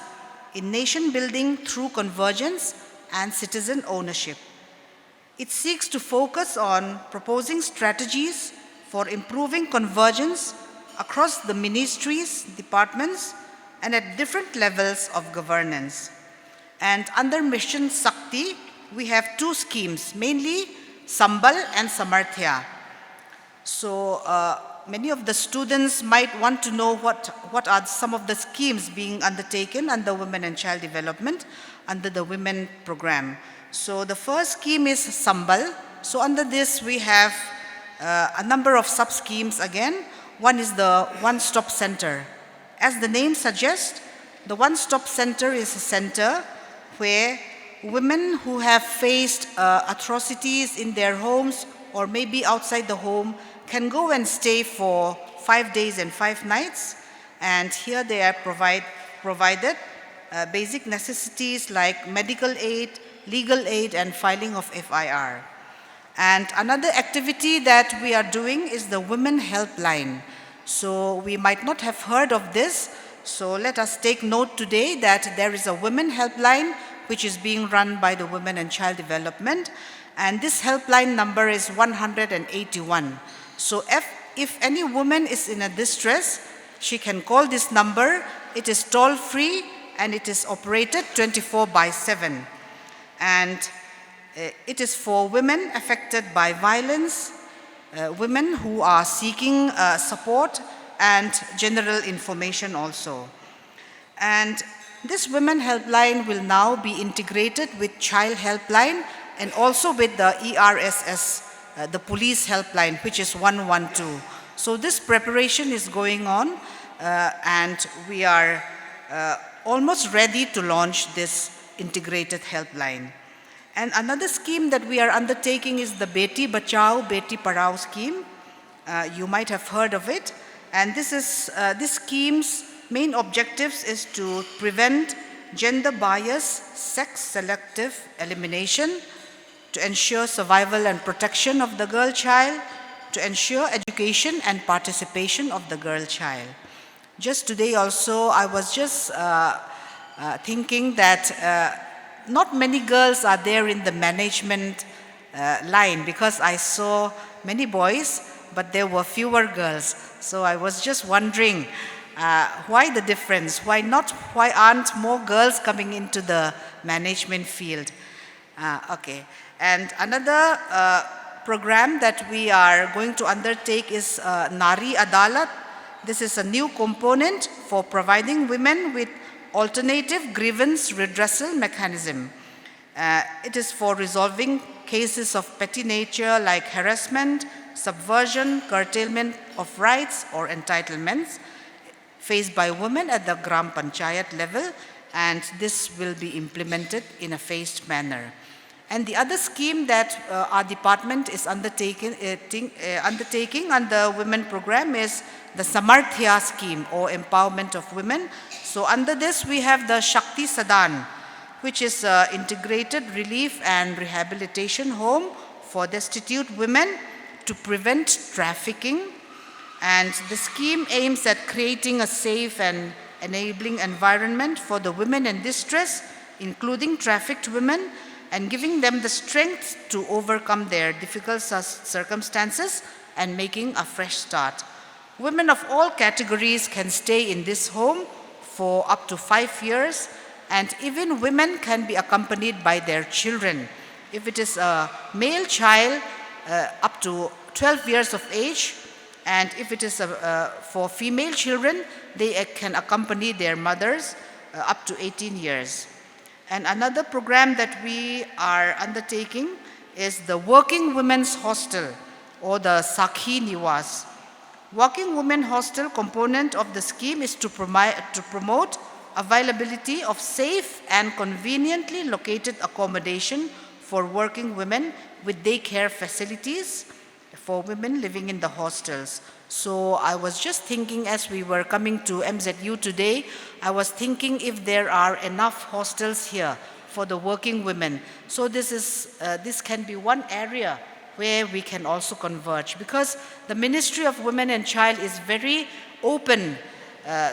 in nation building through convergence and citizen ownership. It seeks to focus on proposing strategies for improving convergence across the ministries, departments, and at different levels of governance. And under Mission Shakti, we have two schemes, mainly Sambal and Samarthya. So many of the students might want to know what are some of the schemes being undertaken under Women and Child Development under the Women program. So the first scheme is Sambal. So under this we have a number of sub-schemes again. One is the One-Stop Center. As the name suggests, the One-Stop Center is a center where women who have faced atrocities in their homes or maybe outside the home can go and stay for 5 days and 5 nights. And here they are provided basic necessities like medical aid, legal aid, and filing of FIR. And another activity that we are doing is the Women Helpline. So we might not have heard of this, so let us take note today that there is a Women Helpline which is being run by the Women and Child Development, and this helpline number is 181. So if any woman is in a distress, she can call this number. It is toll-free and it is operated 24/7. And it is for women affected by violence, women who are seeking support and general information also. And this Women Helpline will now be integrated with Child Helpline and also with the ERSS the police helpline, which is 112. So this preparation is going on, and we are almost ready to launch this integrated helpline. And another scheme that we are undertaking is the Beti Bachao, Beti Padhao scheme. You might have heard of it. And this scheme's main objectives is to prevent gender bias, sex selective elimination, to ensure survival and protection of the girl child, to ensure education and participation of the girl child. Just today also, I was just thinking that not many girls are there in the management line, because I saw many boys, but there were fewer girls. So I was just wondering, why the difference? Why aren't more girls coming into the management field? Okay. And another program that we are going to undertake is Nari Adalat. This is a new component for providing women with alternative grievance redressal mechanism. It is for resolving cases of petty nature like harassment, subversion, curtailment of rights or entitlements faced by women at the Gram Panchayat level, and this will be implemented in a phased manner. And the other scheme that our department is undertaking under Women Program is the Samarthya scheme, or empowerment of women. So under this we have the Shakti Sadan, which is an integrated relief and rehabilitation home for destitute women to prevent trafficking. And the scheme aims at creating a safe and enabling environment for the women in distress, including trafficked women, and giving them the strength to overcome their difficult circumstances and making a fresh start. Women of all categories can stay in this home for up to 5 years, and even women can be accompanied by their children. If it is a male child, up to 12 years of age, and if it is for female children, they can accompany their mothers up to 18 years. And another program that we are undertaking is the Working Women's Hostel, or the Sakhi Niwas. Working Women Hostel component of the scheme is to promote availability of safe and conveniently located accommodation for working women with daycare facilities for women living in the hostels. So I was just thinking, as we were coming to MZU today, I was thinking if there are enough hostels here for the working women. So this can be one area where we can also converge, because the Ministry of Women and Child is very open,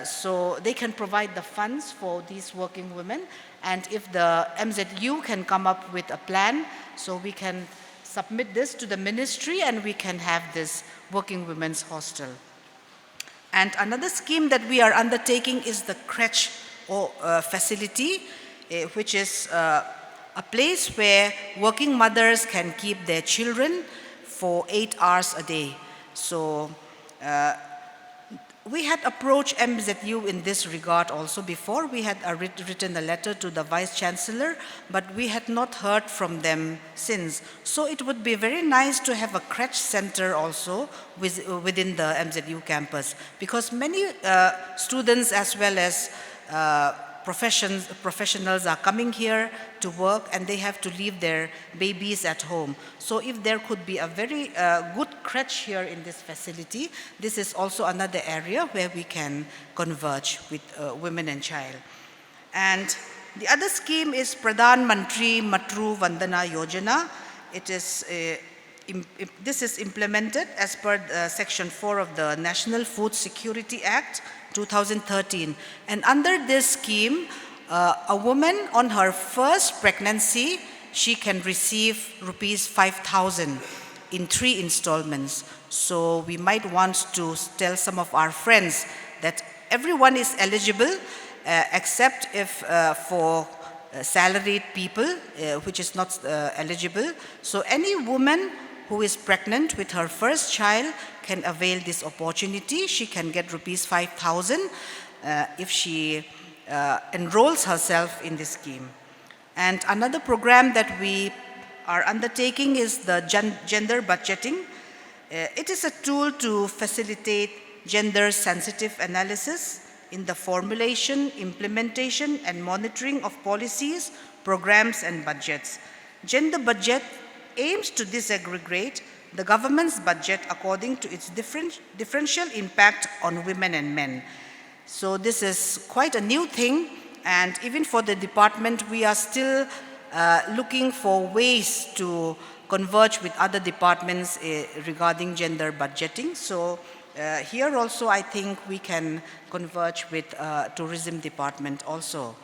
so they can provide the funds for these working women. And if the MZU can come up with a plan, so we can submit this to the ministry and we can have this Working Women's Hostel. And another scheme that we are undertaking is the crèche or facility, which is a place where working mothers can keep their children for 8 hours a day. So we had approached MZU in this regard also before. We had written a letter to the Vice Chancellor, but we had not heard from them since. So it would be very nice to have a crèche center also within the MZU campus, because many students as well as professionals are coming here to work, and they have to leave their babies at home. So if there could be a very good crèche here in this facility, this is also another area where we can converge with women and child. And the other scheme is Pradhan Mantri Matru Vandana Yojana. This is implemented as per Section 4 of the National Food Security Act 2013. And under this scheme, a woman on her first pregnancy, she can receive rupees 5,000 in 3 installments. So we might want to tell some of our friends that everyone is eligible, except if for salaried people, which is not eligible. So any woman who is pregnant with her first child can avail this opportunity. She can get rupees 5,000 if she enrolls herself in this scheme. And another program that we our undertaking is the gender budgeting. It is a tool to facilitate gender-sensitive analysis in the formulation, implementation, and monitoring of policies, programs, and budgets. Gender budget aims to disaggregate the government's budget according to its differential impact on women and men. So this is quite a new thing, and even for the department, we are still looking for ways to converge with other departments regarding gender budgeting. So here also I think we can converge with tourism department also.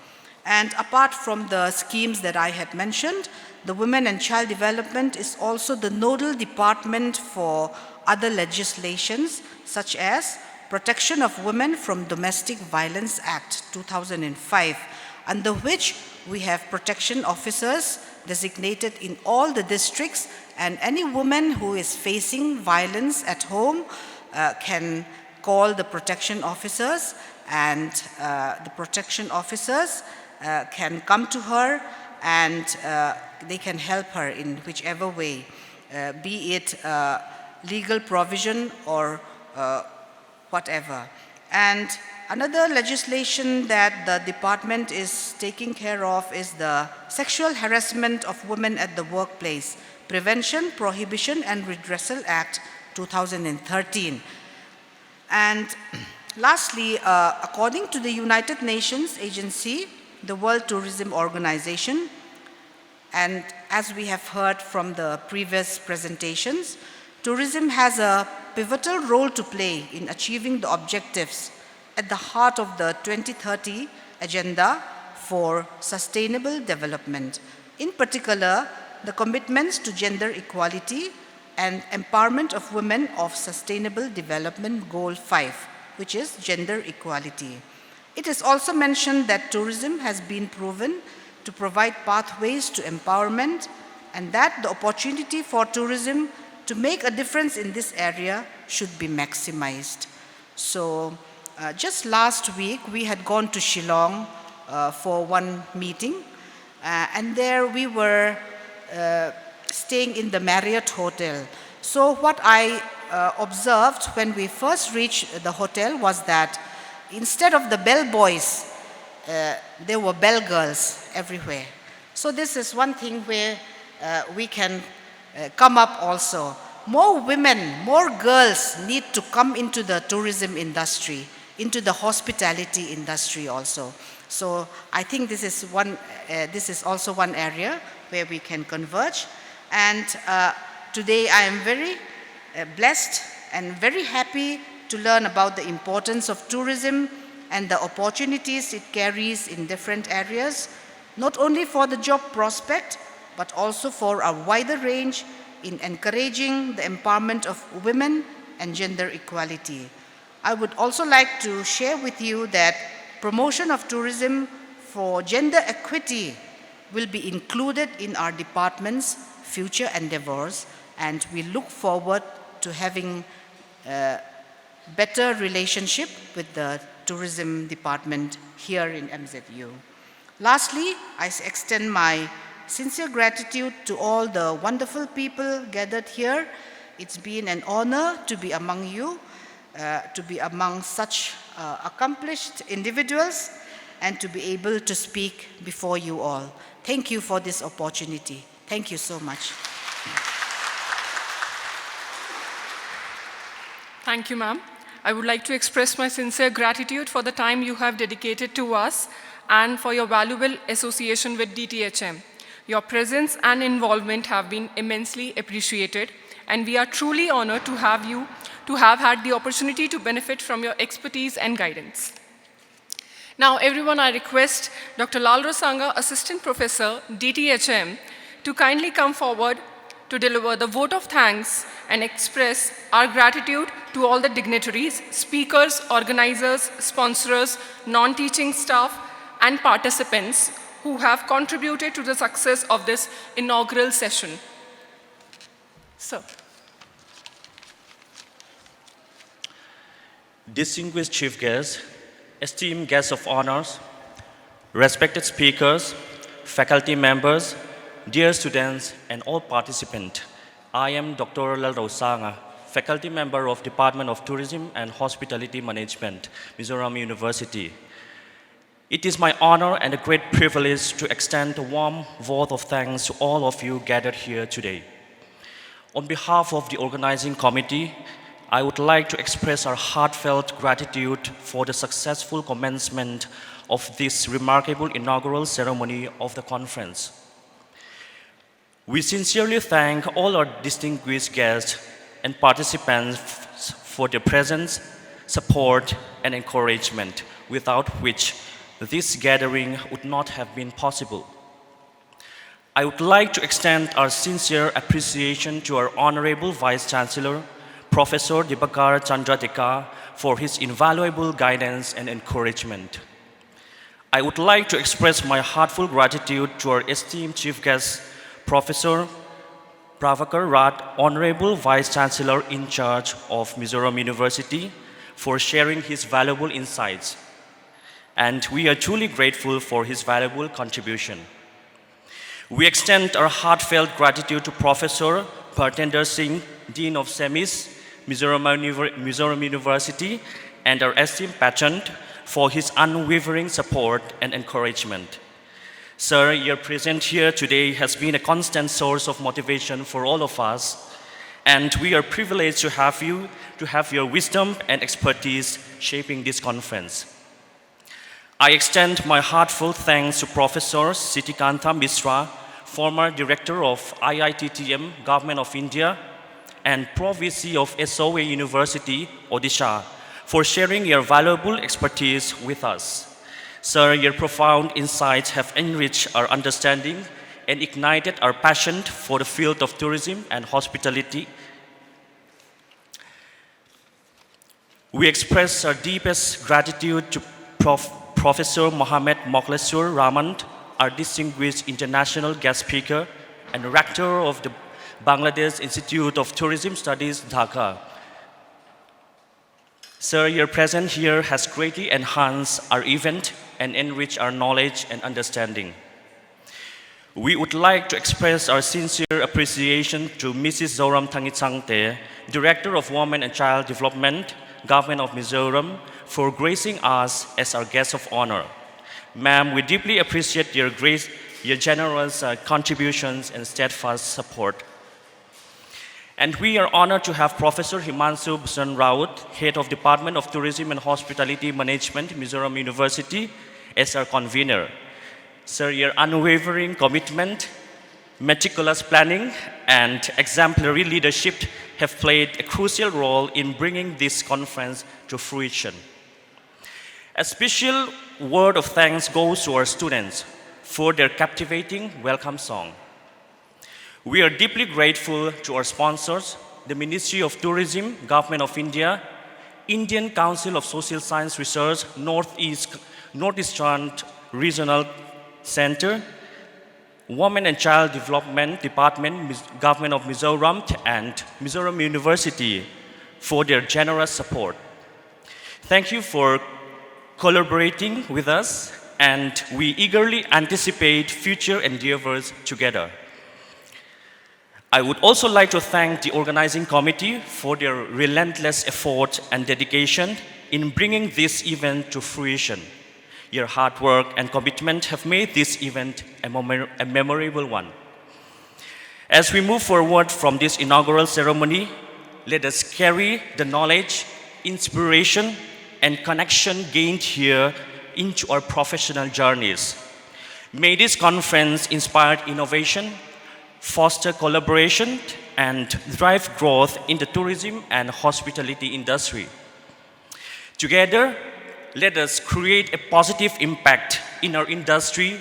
And apart from the schemes that I had mentioned, the Women and Child Development is also the nodal department for other legislations such as Protection of Women from Domestic Violence Act 2005, under which we have protection officers designated in all the districts, and any woman who is facing violence at home can call the protection officers, and the protection officers can come to her and they can help her in whichever way, be it legal provision or whatever. And another legislation that the department is taking care of is the Sexual Harassment of Women at the Workplace, Prevention, Prohibition and Redressal Act 2013. And lastly, according to the United Nations Agency, the World Tourism Organization, and as we have heard from the previous presentations, tourism has a pivotal role to play in achieving the objectives at the heart of the 2030 Agenda for Sustainable Development. In particular, the commitments to gender equality and empowerment of women of Sustainable Development Goal 5, which is gender equality. It is also mentioned that tourism has been proven to provide pathways to empowerment, and that the opportunity for tourism to make a difference in this area should be maximized. So just last week, we had gone to Shillong for one meeting, and there we were staying in the Marriott Hotel. So what I observed when we first reached the hotel was that instead of the bellboys, there were bell girls everywhere. So this is one thing where we can come up also. More women, more girls need to come into the tourism industry, into the hospitality industry also. So I think this is also one area where we can converge. And today I am very blessed and very happy to learn about the importance of tourism and the opportunities it carries in different areas, not only for the job prospect, but also for a wider range in encouraging the empowerment of women and gender equality. I would also like to share with you that promotion of tourism for gender equity will be included in our department's future endeavors, and we look forward to having a better relationship with the tourism department here in MZU. Lastly, I extend my sincere gratitude to all the wonderful people gathered here. It's been an honor to be among you, to be among such accomplished individuals, and to be able to speak before you all. Thank you for this opportunity. Thank you so much. Thank you, ma'am. I would like to express my sincere gratitude for the time you have dedicated to us and for your valuable association with DTHM. Your presence and involvement have been immensely appreciated, and we are truly honored to have had the opportunity to benefit from your expertise and guidance. Now, everyone, I request Dr. Lal Rosanga, Assistant Professor, DTHM, to kindly come forward to deliver the vote of thanks and express our gratitude to all the dignitaries, speakers, organizers, sponsors, non-teaching staff, and participants who have contributed to the success of this inaugural session. Sir. Distinguished chief guests, esteemed guests of honors, respected speakers, faculty members, dear students, and all participants. I am Dr. Lal Rausanga, faculty member of Department of Tourism and Hospitality Management, Mizoram University. It is my honor and a great privilege to extend a warm vote of thanks to all of you gathered here today. On behalf of the organizing committee, I would like to express our heartfelt gratitude for the successful commencement of this remarkable inaugural ceremony of the conference. We sincerely thank all our distinguished guests and participants for their presence, support, and encouragement, without which this gathering would not have been possible. I would like to extend our sincere appreciation to our Honorable Vice Chancellor, Professor Dibakar Chandradeka, for his invaluable guidance and encouragement. I would like to express my heartfelt gratitude to our esteemed Chief Guest, Professor Pravakar Rath, Honorable Vice Chancellor in charge of Mizoram University, for sharing his valuable insights. And we are truly grateful for his valuable contribution. We extend our heartfelt gratitude to Professor Bhartendu Singh, Dean of SEMIS, Mizoram University, and our esteemed patron for his unwavering support and encouragement. Sir, your presence here today has been a constant source of motivation for all of us, and we are privileged to have your wisdom and expertise shaping this conference. I extend my heartfelt thanks to Professor Sitikantha Mishra, former Director of IITTM, Government of India, and Prof VC of SOA University, Odisha, for sharing your valuable expertise with us. Sir, your profound insights have enriched our understanding and ignited our passion for the field of tourism and hospitality. We express our deepest gratitude to Professor Mohammed Mokhlesur Rahman, our distinguished international guest speaker and Rector of the Bangladesh Institute of Tourism Studies, Dhaka. Sir, your presence here has greatly enhanced our event and enriched our knowledge and understanding. We would like to express our sincere appreciation to Mrs. Zoramthangi Chhangte, Director of Women and Child Development, Government of Mizoram, for gracing us as our guest of honor. Ma'am, we deeply appreciate your generous contributions and steadfast support. And we are honored to have Professor Himanshu Bhusan Rout, Head of Department of Tourism and Hospitality Management, Mizoram University, as our convener. Sir, your unwavering commitment, meticulous planning, and exemplary leadership have played a crucial role in bringing this conference to fruition. A special word of thanks goes to our students for their captivating welcome song. We are deeply grateful to our sponsors, the Ministry of Tourism, Government of India, Indian Council of Social Science Research, Northeastern Regional Center, Women and Child Development Department, Government of Mizoram, and Mizoram University for their generous support. Thank you for collaborating with us, and we eagerly anticipate future endeavors together. I would also like to thank the organizing committee for their relentless effort and dedication in bringing this event to fruition. Your hard work and commitment have made this event a memorable one. As we move forward from this inaugural ceremony, let us carry the knowledge, inspiration, and connection gained here into our professional journeys. May this conference inspire innovation, foster collaboration, and drive growth in the tourism and hospitality industry. Together, let us create a positive impact in our industry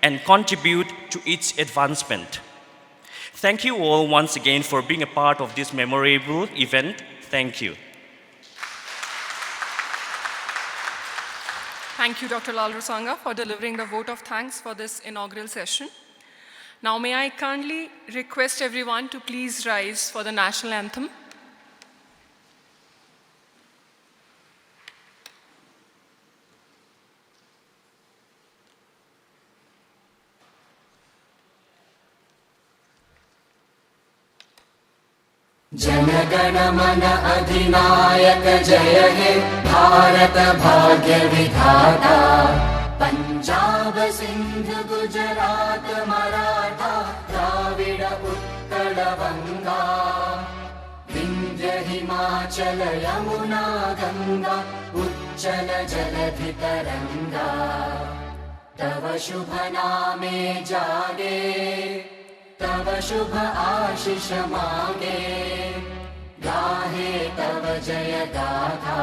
and contribute to its advancement. Thank you all once again for being a part of this memorable event. Thank you. Thank you, Dr. Lal Rausanga, for delivering the vote of thanks for this inaugural session. Now, may I kindly request everyone to please rise for the national anthem. जनगण मन अधिनायक जय हे भारत भाग्य विधाता पंजाब सिंध गुजरात मराठा द्राविड उत्कल बंगा विंध्य हिमाचल यमुना गंगा उच्चल जलधि तरंगा तव शुभ नामे जागे तव शुभ आशीष मांगे गाहे तव जय गाथा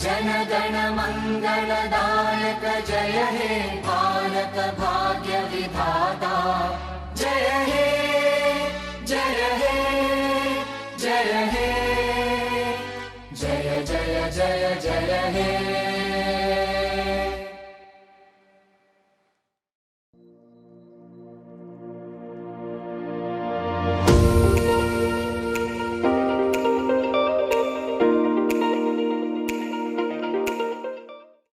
जन गण मंगलदायक जय हे भारत भाग्य